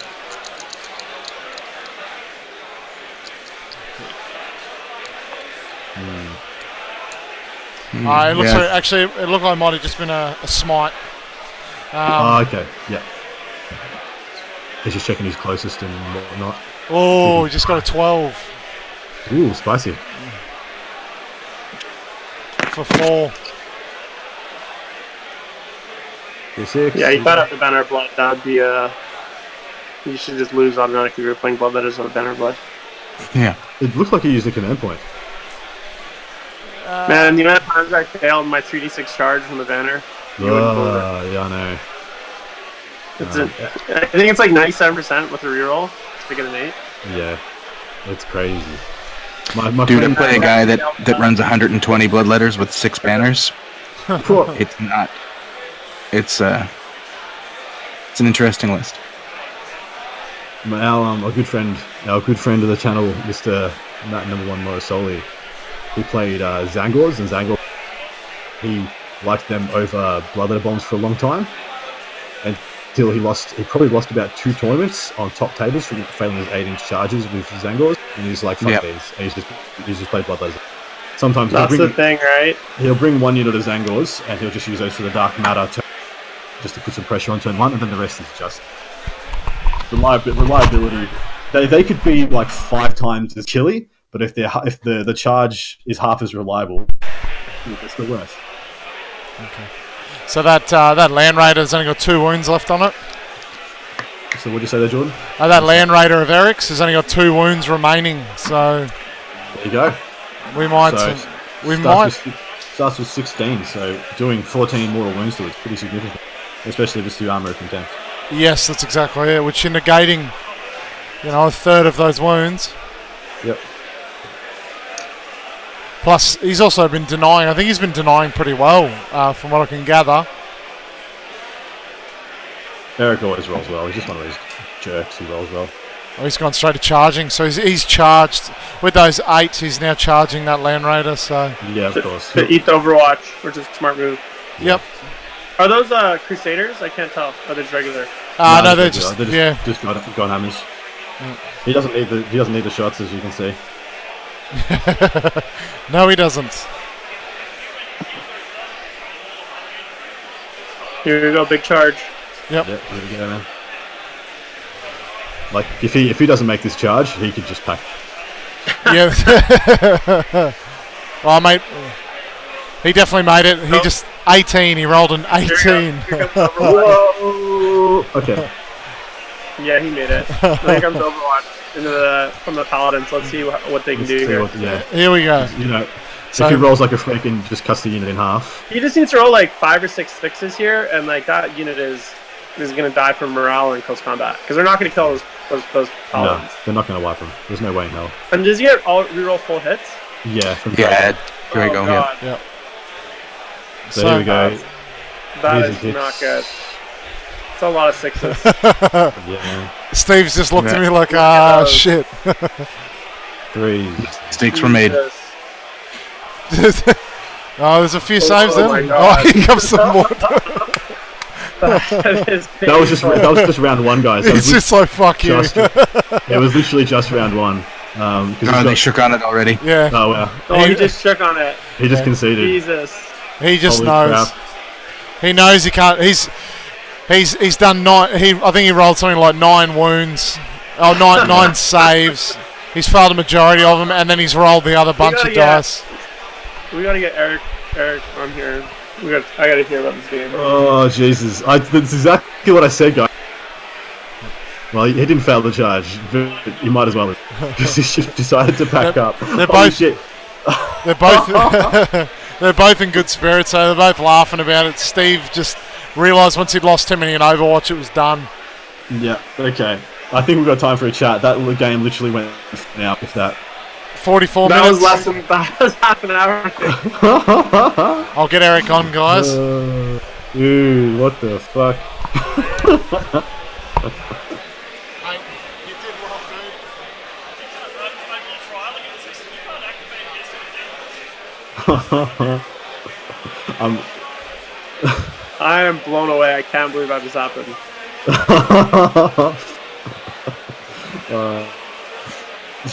It looks like, actually, it looked like it might have just been a smite. Okay, yeah. He's just checking his closest and whatnot. Oh, he just got a 12. Ooh, spicy. For 4. D6. Yeah, you gotta have the banner blood. That would be you should just lose automatically if you're playing blood letters on banner blood. Yeah. It looked like he used a command point. Man, the amount of times I failed my 3d6 charge from the banner. You wouldn't believe it. Yeah, I know. I think it's like 97% with a reroll to get an 8. Yeah, it's crazy. My Dude, I friend, play a guy that runs 120 blood letters with 6 banners. It's not. It's an interesting list. our good friend of the channel, Mr. Matt Number One Morosoli, he played Zangors, and Zangor. He liked them over bloodletter bombs for a long time, until he probably lost about 2 tournaments on top tables for failing his 8-inch charges with Zangors, and he's like, fuck these, and he's just played bloodletters. Sometimes that's the thing, right? He'll bring 1 unit of Zangors, and he'll just use those for the dark matter just to put some pressure on turn 1, and then the rest is just reliability. They could be like 5 times as killy, but if the charge is half as reliable, it's the worst. Okay. So that Land Raider's only got 2 wounds left on it. So what'd you say there, Jordan? That Land Raider of Eric's has only got 2 wounds remaining. So there you go. Starts with 16, so doing 14 mortal wounds to it's pretty significant, especially if it's the armor of contempt. Yes, that's exactly it. Which you're negating, a third of those wounds. Yep. Plus, he's also been denying. I think he's been denying pretty well, from what I can gather. Erik always rolls well. He's just one of those jerks. He rolls well. Oh, he's gone straight to charging. So he's charged with those 8s. He's now charging that Land Raider. So yeah, of course. To eat the Overwatch, which is a smart move. Yep. Are those Crusaders? I can't tell. Are they just regular? No, they're just gun hammers. Mm. He doesn't need the shots, as you can see. No, he doesn't. Here we go, big charge. Yep. Here we go, man. Like if he doesn't make this charge, he could just pack. Yeah. Well, mate, he definitely made it. He just 18. He rolled an 18. Whoa. Okay. Yeah, he made it. Here comes Overwatch from the Paladins. Let's see what they can do here. Here we go. So if he rolls like a freak and just cuts the unit in half. He just needs to roll like 5 or 6 6s here, and like that unit is going to die from morale in close combat because they're not going to kill those Paladins. No, they're not going to wipe them. There's no way in hell. And does he get reroll full hits? Yeah. Here we go. Yeah. So here we go. That is not good. It's a lot of 6s. Yeah, man. Steve's just looked at me like, shit. 3. Mistakes were made. Oh, there's a few saves my then. God. Oh, here comes some more. That was just round 1, guys. It's just like, fuck you. It was literally just round 1. They shook on it already. Yeah. Oh, wow. Oh, he just shook on it. He just conceded. Jesus. He just Holy knows. crap. He knows he can't. He's done 9. I think he rolled something like 9 wounds. Oh, 9 saves. He's failed a majority of them, and then he's rolled the other bunch of dice. We gotta get Erik on here. I gotta hear about this game. Oh, Jesus. That's exactly what I said, guys. Well, he didn't fail the charge, but he might as well have. Because he just decided to pack up. They're Holy both, shit. They're both they're both in good spirits, so they're both laughing about it. Steve just realised once he'd lost too many in Overwatch, it was done. Yeah, okay. I think we've got time for a chat. That game literally went now, if that. 44 that minutes. That was half an hour. I'll get Erik on, guys. Dude, what the fuck? I am blown away. I can't believe that just happened.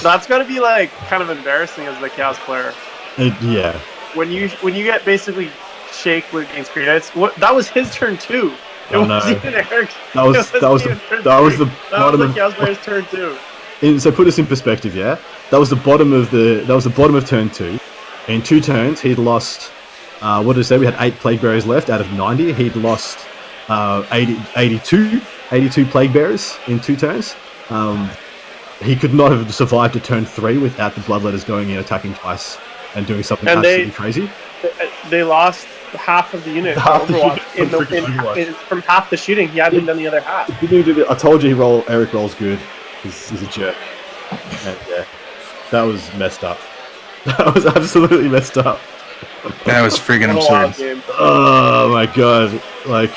That's got to be like kind of embarrassing as the Chaos player. Yeah. When you get basically shake against Green Knights, that was his turn too. It wasn't even Erik. That was the bottom of the Chaos player's turn too. So put this in perspective, yeah. That was the bottom of turn 2. In 2 turns, he'd lost. What did I say? We had 8 plague bearers left out of 90. He'd lost 82 plague bearers in 2 turns. He could not have survived a turn 3 without the bloodletters going in, attacking twice, and doing something absolutely crazy. They lost half of the unit from half the shooting. He hadn't done the other half. I told you Erik rolls good. He's a jerk. And, yeah, that was messed up. That was absolutely messed up. That was friggin' absurd. Oh my god! Like,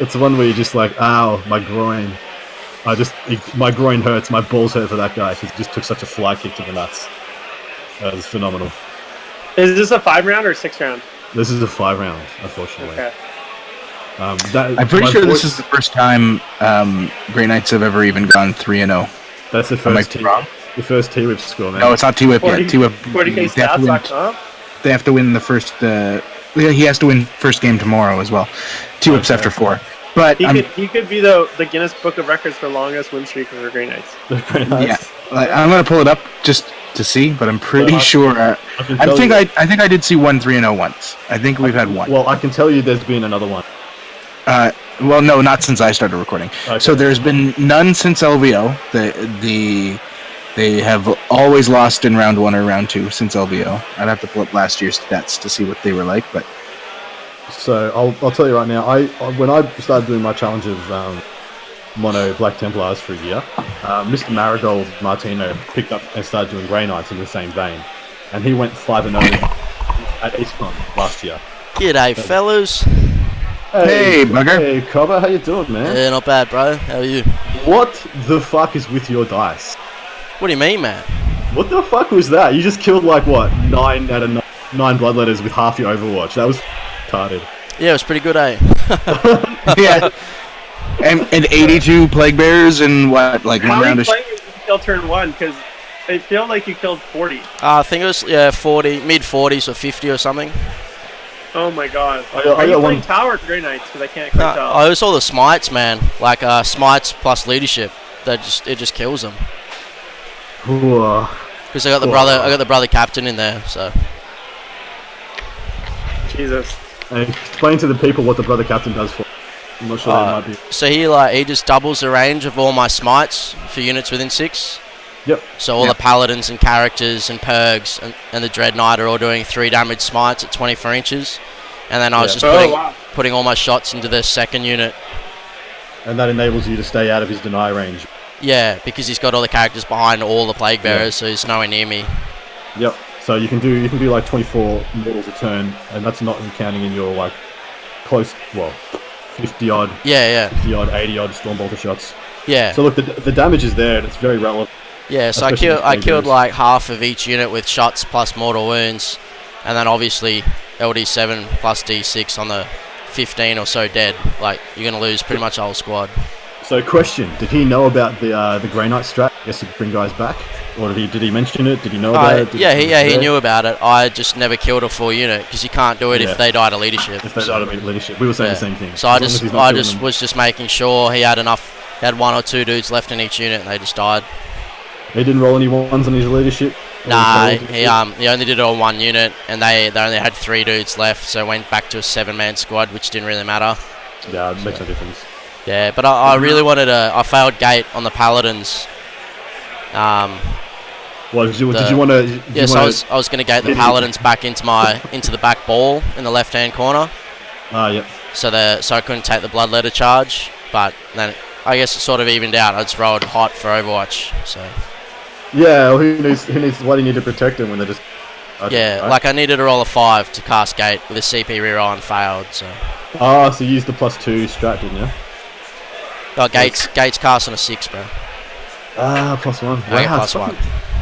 it's the one where you're just like, ow, my groin. My groin hurts. My balls hurt for that guy because he just took such a fly kick to the nuts. That was phenomenal. Is this a 5-round or 6-round? This is a 5-round, unfortunately. Okay. I'm pretty sure this is the first time Grey Knights have ever even gone 3-0. That's the first the first T-Whip score, man. No, it's not T-Whip yet. T-Whip. 40kstats.com? They have to win the first. He has to win first game tomorrow as well. T-Whip's after 4. But he could be the Guinness Book of Records for longest win streak for the Grey Knights. Yeah, I'm gonna pull it up just to see, but I'm pretty sure. I think I did see 1 3-0 once. I think we've had one. Well, I can tell you, there's been another one. Well, no, not since I started recording. Okay. So there's been none since LVO. They have always lost in round 1 or round 2 since LVO. I'd have to pull up last year's stats to see what they were like, but. So I'll tell you right now. When I started doing my challenge of mono Black Templars for a year, Mr. Marigold Martino picked up and started doing Grey Knights in the same vein, and he went 5-0 at Briscon last year. G'day, fellas. Hey, bugger. Hey, Cobber, how you doing, man? Yeah, not bad, bro. How are you? What the fuck is with your dice? What do you mean, man? What the fuck was that? You just killed 9 out of 9 bloodletters with half your Overwatch. That was retarded. Yeah, it was pretty good, eh? Yeah. And 82 plague bearers in what, like How 1 round of. How many players did you kill turn 1? Because I feel like you killed 40. I think it was 40, mid-40s or 50 or something. Oh my god. I Are you got playing one. Tower or Grey Knights? Because I can't quite tell. It was all the smites, man. Like smites plus leadership. It just kills them. Because I got the brother captain in there, so. Jesus. Hey, explain to the people what the brother captain does for. I'm not sure that might be. So he just doubles the range of all my smites for units within 6. Yep. So all the paladins and characters and pergs and the Dread Knight are all doing 3 damage smites at 24 inches. And then I was just putting all my shots into the second unit. And that enables you to stay out of his deny range. Yeah, because he's got all the characters behind all the plague bearers, so he's nowhere near me. Yep. So you can do like 24 mortals a turn, and that's not counting in your like close, 50 odd. Yeah. 50 odd, 80 odd Stormbolter shots. Yeah. So look, the damage is there, and it's very relevant. Yeah. So I killed like half of each unit with shots plus mortal wounds, and then obviously LD7 plus D6 on the 15 or so dead. Like you're gonna lose pretty much the whole squad. So question, did he know about the Grey Knight strat? Yes, to bring guys back? Or did he mention it? Did he know about it? He knew about it. I just never killed a full unit because you can't do it if they died of leadership. If they died of leadership. We were saying the same thing. So I was just making sure he had 1 or 2 dudes left in each unit and they just died. He didn't roll any ones on his leadership? Nah, he only did it on 1 unit and they only had 3 dudes left, so went back to a 7-man squad, which didn't really matter. Yeah, it makes no difference. Yeah, but I really wanted I failed gate on the paladins. Well, did you want to? Yes, I was going to gate the paladins back into the back ball in the left-hand corner. Yep. So I couldn't take the bloodletter charge, but then I guess it sort of evened out. I just rolled hot for Overwatch, so. Yeah, well, who needs? Why do you need to protect them when they're just? Like I needed to roll a 5 to cast gate with a CP reroll and failed. So. So you used the +2 strat, didn't you? Oh, Gates cast on a 6, bro. +1. I get +1.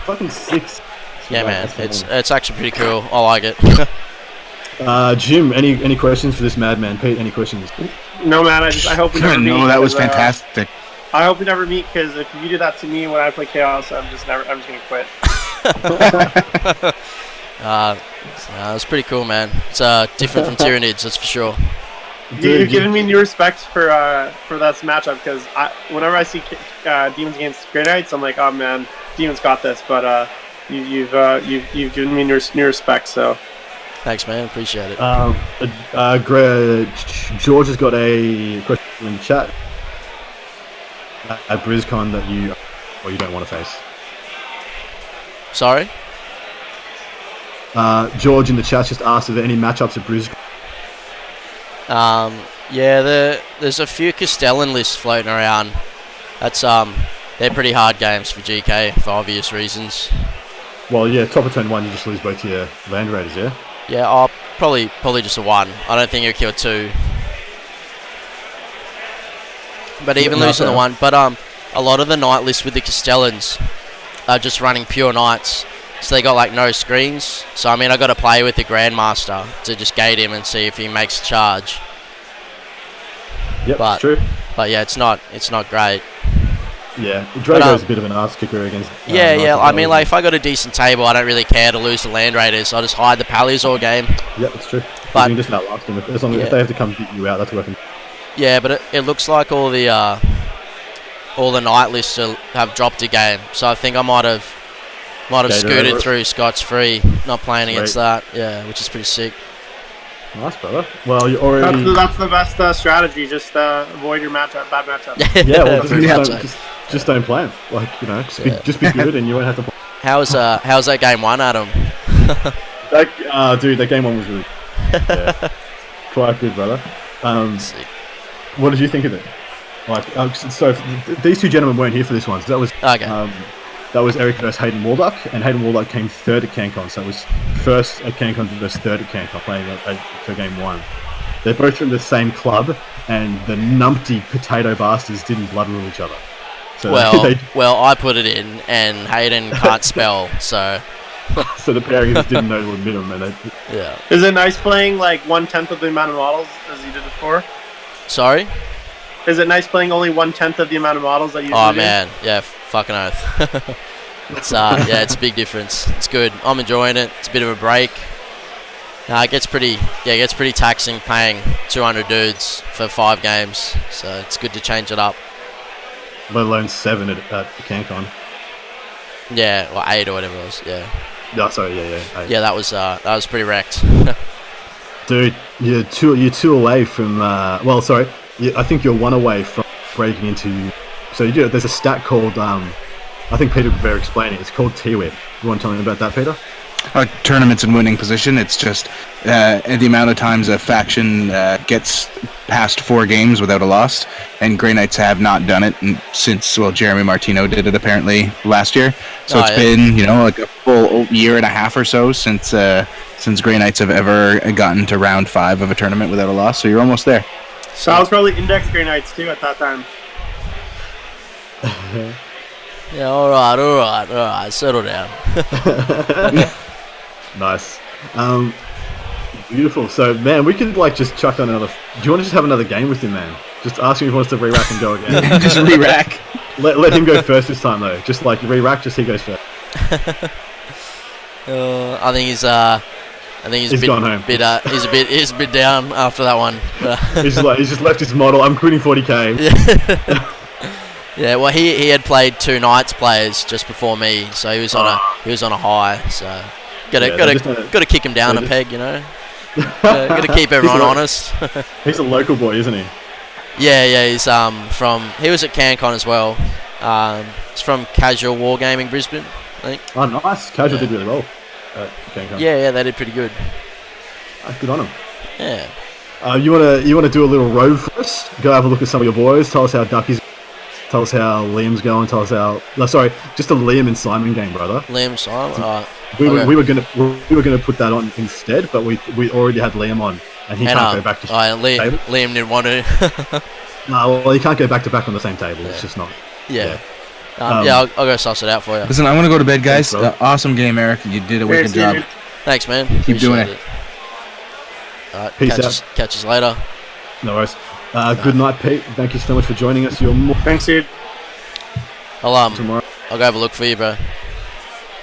Fucking 6. Yeah, man. It's actually pretty cool. I like it. Jim, any questions for this madman? Pete, any questions? No, man. I hope we never meet. No, that was fantastic. I hope we never meet because if you do that to me when I play Chaos, I'm just gonna quit. It's pretty cool, man. It's different from Tyranids, that's for sure. You've given me new respect for that matchup because whenever I see Demons against Grey Knights, I'm like, oh man, Demons got this. But you've given me new respect. So Thanks, man. Appreciate it. George has got a question in the chat. At Briscon that you don't want to face. Sorry? George in the chat just asked, are there any matchups at Briscon? Yeah, there's a few Castellan lists floating around. That's they're pretty hard games for GK for obvious reasons. Well, yeah, top of turn 1, you just lose both your Land Raiders, yeah? Yeah, probably just a 1. I don't think you'll kill 2. But even losing the 1, but a lot of the night lists with the Castellans are just running pure knights. So they got like no screens. So I mean, I got to play with the Grandmaster to just gate him and see if he makes a charge. Yep, that's true. But yeah, it's not great. Yeah, Drago's a bit of an ass kicker against. Yeah. I mean, like if I got a decent table, I don't really care to lose the Land Raiders. I just hide the Pallies all game. Yep, that's true. But you can just outlast them as long as if they have to come beat you out. That's working. Yeah, but it looks like all the night lists have dropped a game. So I think I might have scooted through Scots free, not playing against that. Yeah, which is pretty sick. Nice, brother. Well, you already. That's the best strategy. Just avoid your bad matchup. Yeah, well, just don't play them. Like just be good, and you won't have to play. How's that game 1, Adam? Dude, that game 1 was really quite good, brother. Sick. What did you think of it? Like, so these two gentlemen weren't here for this one. So that was okay. That was Erik versus Hayden Waldock, and Hayden Waldock came 3rd at CanCon, so it was first at CanCon versus 3rd at CanCon, playing for game 1. They're both from the same club, and the numpty potato bastards didn't blood rule each other. So well, I put it in, and Hayden can't spell, so. So the pairing just didn't know the minimum, and yeah. Is it nice playing like 1/10 of the amount of models as you did before? Sorry? Is it nice playing only 1/10 of the amount of models that you? Oh man, yeah, fucking oath. It's it's a big difference. It's good. I'm enjoying it. It's a bit of a break. It gets pretty taxing playing 200 dudes for 5 games. So it's good to change it up. Let alone 7 at CanCon. Yeah, or 8 or whatever it was. Yeah. No, sorry, yeah. 8. Yeah, that was pretty wrecked. Dude, you're two away from. I think you're 1 away from breaking into. So there's a stat called. I think Peter would better explain it. It's called T-Whip. You want to tell me about that, Peter? Tournaments and winning position. It's just the amount of times a faction gets past 4 games without a loss, and Grey Knights have not done it since. Well, Jeremy Martino did it apparently last year. So it's been like a full year and a half or so since Grey Knights have ever gotten to round 5 of a tournament without a loss. So you're almost there. So I was probably index Grey Knights too at that time. Yeah, all right, settle down. Nice. Beautiful. So, man, we could just chuck on another. Do you want to just have another game with him, man? Just ask him if he wants to re-rack and go again. Just re-rack. Let him go first this time, though. Just re-rack, just he goes first. I think he's gone home. He's a bit down after that one. He's just left his model. I'm quitting 40k. Yeah, well, he had played 2 Knights players just before me, so he was on a high. So gotta kick him down a peg, Gotta keep everyone honest. He's a local boy, isn't he? Yeah, he's he was at CanCon as well. He's from Casual Wargaming Brisbane, I think. Oh, nice. Casual did really well at CanCon. Yeah, they did pretty good. Good on him. Yeah. You wanna do a little rove for us? Go have a look at some of your boys. Tell us how Ducky's. Tell us how Liam's going. Tell us how. No, sorry, just a Liam and Simon game, brother. Liam, Simon. Right. We were gonna put that on instead, but we already had Liam on, and he can't go back to table. Liam didn't want to. No, well, he can't go back to back on the same table. Yeah. It's just not. Yeah. I'll go suss it out for you. Listen, I want to go to bed, guys. Awesome game, Eric. You did a wicked job. Thanks, man. Keep doing it. All right. Peace out. Catch us later. No worries. Good night, Pete. Thank you so much for joining us. Thanks, dude. I'll tomorrow. I'll go have a look for you, bro.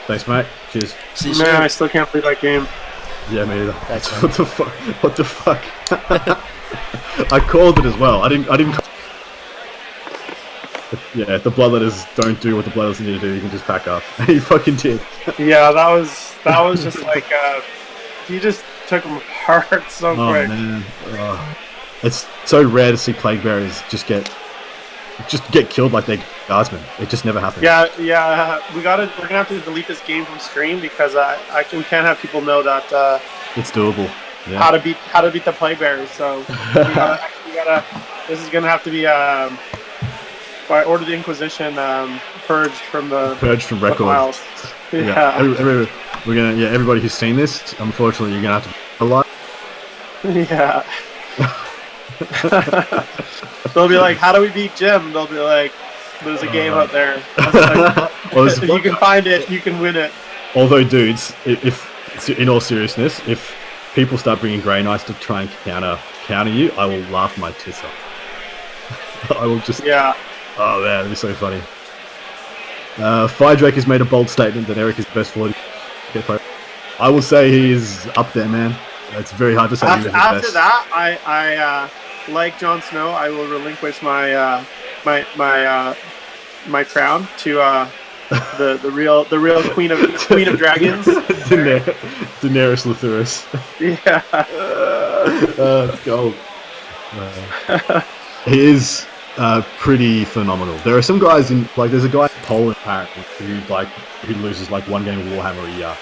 Thanks, mate. Cheers. See you soon. Man, I still can't believe that game. Yeah, me either. Thanks, What the fuck? I called it as well. I didn't. Yeah, if the Bloodletters don't do what the Bloodletters need to do, you can just pack up. He fucking did. Yeah, that was just you just took them apart so quick. Man. It's so rare to see plague bearers just get killed like they're guardsmen. It just never happens. Yeah. We're gonna have to delete this game from stream because we can't have people know that It's doable. Yeah. how to beat the plague bearers. So we gotta. This is gonna have to be by order of the Inquisition, purged from records. Files. Yeah. Everybody who's seen this, unfortunately, you're gonna have to a lot. Yeah. They'll be like, "How do we beat Jim?" They'll be like, "There's a game out there. If you can find it, you can win it." Although, dudes, if in all seriousness, if people start bringing Grey Knights to try and counter you, I will laugh my tits off. I will just. Yeah. Oh man, it'd be so funny. Fire Drake has made a bold statement that Erik is the best 40 player. I will say he is up there, man. It's very hard to say. After that, I like Jon Snow, I will relinquish my my crown to the real Queen of Dragons, Daenerys Lathouras. Yeah. Gold. He is pretty phenomenal. There are some guys there's a guy in Poland apparently who loses like one game of Warhammer a year.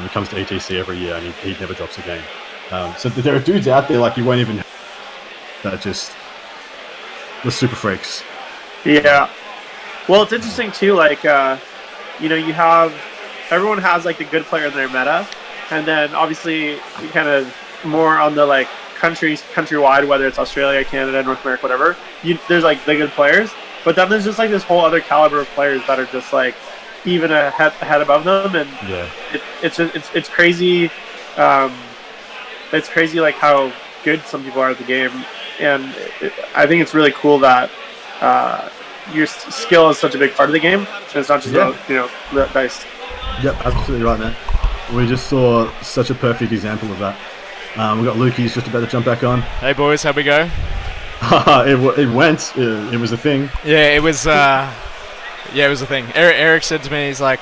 He comes to ETC every year and he never drops a game. So there are dudes out there like you won't even that are just the super freaks. Yeah. Well, it's interesting too. Like you have everyone has like the good player in their meta, and then obviously you kind of more on the like countrywide, whether it's Australia, Canada, North America, whatever. There's like the good players, but then there's just like this whole other caliber of players that are just like even ahead above them, and it's crazy. It's crazy like how good some people are at the game, and I think it's really cool that your skill is such a big part of the game, and it's not just about dice. Yep, absolutely right, man. We just saw such a perfect example of that. We got Lukey's just about to jump back on. Hey boys, how'd we go? It went. It was a thing. Yeah, it was. It was a thing. Erik said to me, he's like,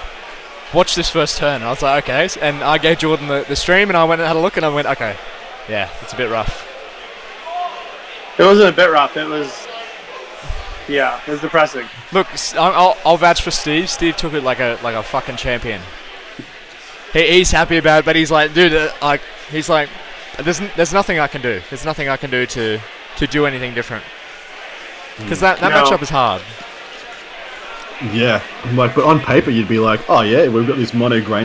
"Watch this first turn." And I was like, "Okay." And I gave Jordan the stream, and I went and had a look, and I went, "Okay, yeah, it's a bit rough." It wasn't a bit rough. It was. Yeah, it was depressing. Look, I'll vouch for Steve. Steve took it like a fucking champion. He's happy about it, but he's like, dude, he's like, there's nothing I can do. There's nothing I can do to do anything different. Because that matchup is hard. Yeah, but on paper you'd be like, oh yeah, we've got this mono grain.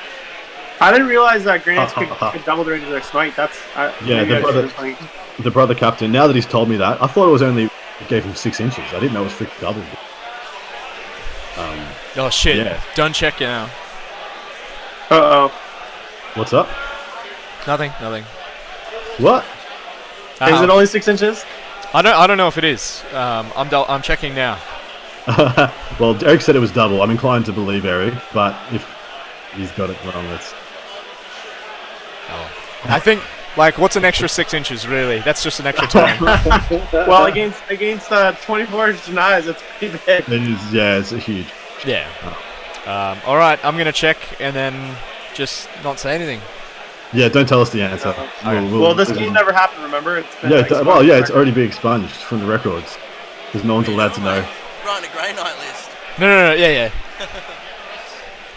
I didn't realize that Grey Knights could double the range of their smite. That's the brother captain. Now that he's told me that, I thought it was only gave him 6 inches. I didn't know it was freaking double. Oh shit! Yeah. Don't check you now. What's up? Nothing. What? Is it only 6 inches? I don't know if it is. I'm checking now. Well, Erik said it was double. I'm inclined to believe Erik, but if he's got it wrong, it's. I think what's an extra 6 inches really? That's just an extra time. Well, against 24-inch denies, it's pretty big. It is, yeah, it's a huge. Yeah. All right, I'm gonna check and then just not say anything. Yeah, don't tell us the answer. Well, this game never happened. Remember? It's been it's already been expunged from the records because no one's allowed to know. Writing a Grey Knight list. No, yeah.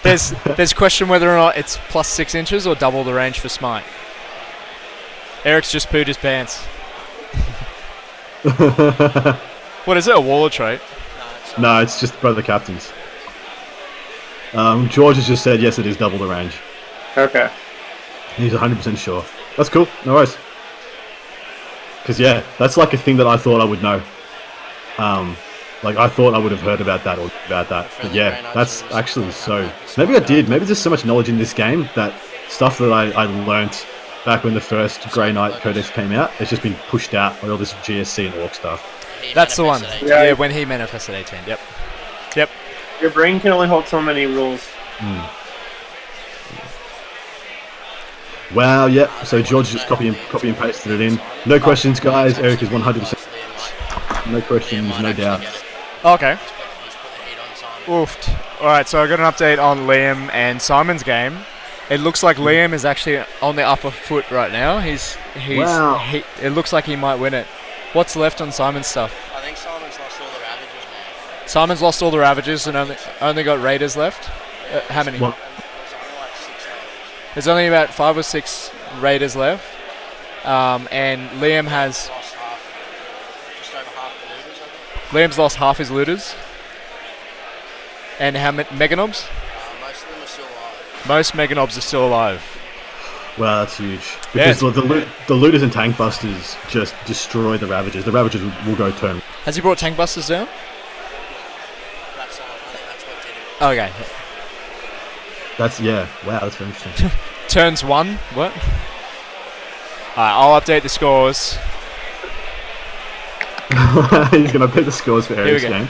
There's question whether or not it's plus 6 inches or double the range for smite. Erik's just pooed his pants. What is it? A Waller trait? No, it's just brother captains. George has just said yes, it is double the range. Okay. He's 100% sure. That's cool. No worries. Because yeah, that's like a thing that I thought I would know. I thought I would have heard about that or about that. But yeah, that's actually so. Maybe I did. Maybe there's so much knowledge in this game that stuff that I learnt back when the first Grey Knight Codex came out, it's just been pushed out by all this GSC and Orc stuff. That's the one. Yeah, when he manifested 18. Yep. Your brain can only hold so many rules. Wow, yep. So George just copy and pasted it in. No questions, guys. Erik is 100%. No questions, no doubt. Okay. Oofed. Alright, so I got an update on Liam and Simon's game. It looks like Liam is actually on the upper foot right now. Wow. It looks like he might win it. What's left on Simon's stuff? I think Simon's lost all the ravages, man. Simon's lost all the Ravages and only got Raiders left. How many? What? There's only like 6 left. There's only about 5 or 6 Raiders left. And Liam has... Lost half, just over half the looters, I think. Liam's lost half his looters. And how many Meganobs? Most of them are still alive. Most Meganobs are still alive. Wow, that's huge. Yeah. Because the looters and tank busters just destroy the Ravages. The Ravages will go turn. Has he brought Tank Busters down? That's I think that's what did it. Okay. That's, yeah. Wow, that's very interesting. Turns 1. What? Alright, I'll update the scores. He's going to pick the scores for Here we Eric's go. game.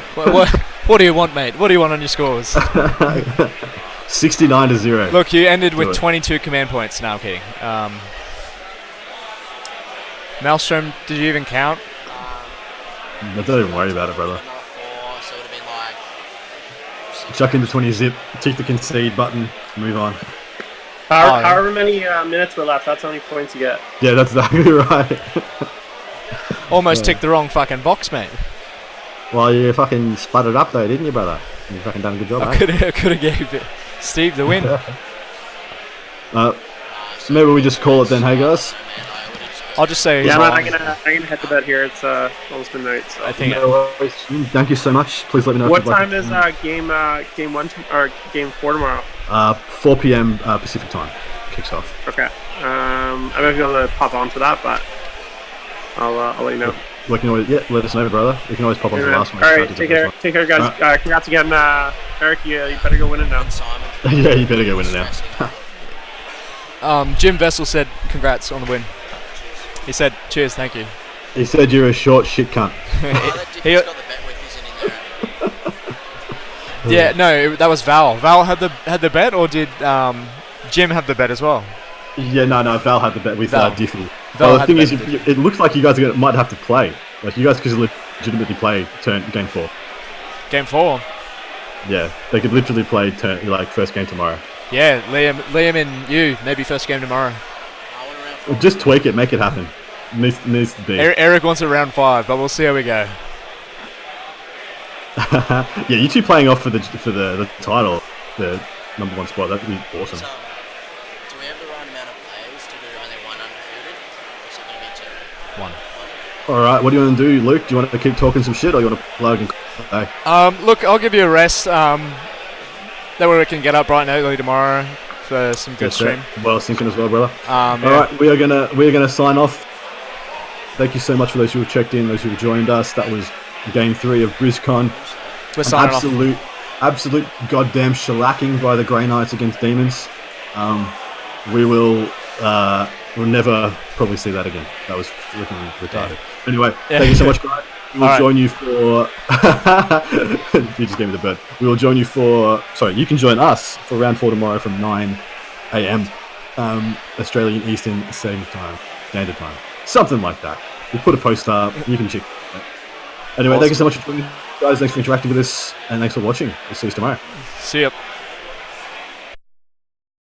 What do you want, mate? What do you want on your scores? 69-0. Look, you ended with Do it. 22 command points. No, I'm kidding. Maelstrom, did you even count? Don't even worry about it, brother. Another 4, so it would have been like... Chuck in the 20 zip, tick the concede button, move on. However many minutes were left, that's how many points you get. Yeah, that's exactly right. Almost Yeah. ticked the wrong fucking box, mate. Well, you fucking sputtered up though, didn't you, brother? You fucking done a good job, I mate. could have gave it Steve the win. So maybe we just call it then, hey guys? I'll just say. Yeah, man, wrong. I'm gonna head to bed here. It's almost midnight. So. I think. No worries. Thank you so much. Please let me know. What if you'd like time to- is game 1 or game 4 tomorrow? 4 p.m. Pacific time kicks off. Okay. I might be able to pop on for that, but I'll let you know. We can always, let us know, brother. We can always pop on Yeah, the man. last one. All right, take care, guys. Congrats again, Eric. You better go win it now. Simon. Yeah, you better go win it now. Jim Vessel said, "Congrats on the win." He said, "Cheers, thank you." He said you're a short shit cunt. That He- Dickie's got the bet with, isn't in there? Yeah, no, that was Val. Val had the bet, or did Jim have the bet as well? Yeah, no, Val had the bet with Val. Diffie. Val Well, the had thing the is, bet. it looks like you guys might have to play. Like, you guys could legitimately play game 4. Game 4. Yeah, they could literally play first game tomorrow. Yeah, Liam and you maybe first game tomorrow. I went around 4. Just tweak it, make it happen. Needs to be. Eric wants it round 5, but we'll see how we go. Yeah, you two playing off for the title, the number 1 spot. That'd be awesome. So, do we have the right amount of players to do only 1 undefeated? Or is it going to be 2? 1. All right, what do you want to do, Luke? Do you want to keep talking some shit, or you want to plug and play? Look, I'll give you a rest. That way we can get up bright and early tomorrow for some good stream. Well, syncing as well, brother. Yeah. All right, we are gonna sign off. Thank you so much for those who have checked in, those who have joined us. That was Game 3 of Briscon. We're signing off. Absolute goddamn shellacking by the Grey Knights against Demons. We'll never probably see that again. That was looking retarded. Anyway, Yeah. thank you so much, guys. We will All right. join you for... You just gave me the bird. We will join you for... Sorry, you can join us for round 4 tomorrow from 9 a.m. Australian Eastern Standard Time. Something like that. We'll put a post up. You can check it. Anyway, Thank you so much for joining, guys. Thanks for interacting with us, and thanks for watching. We'll see you tomorrow. See ya.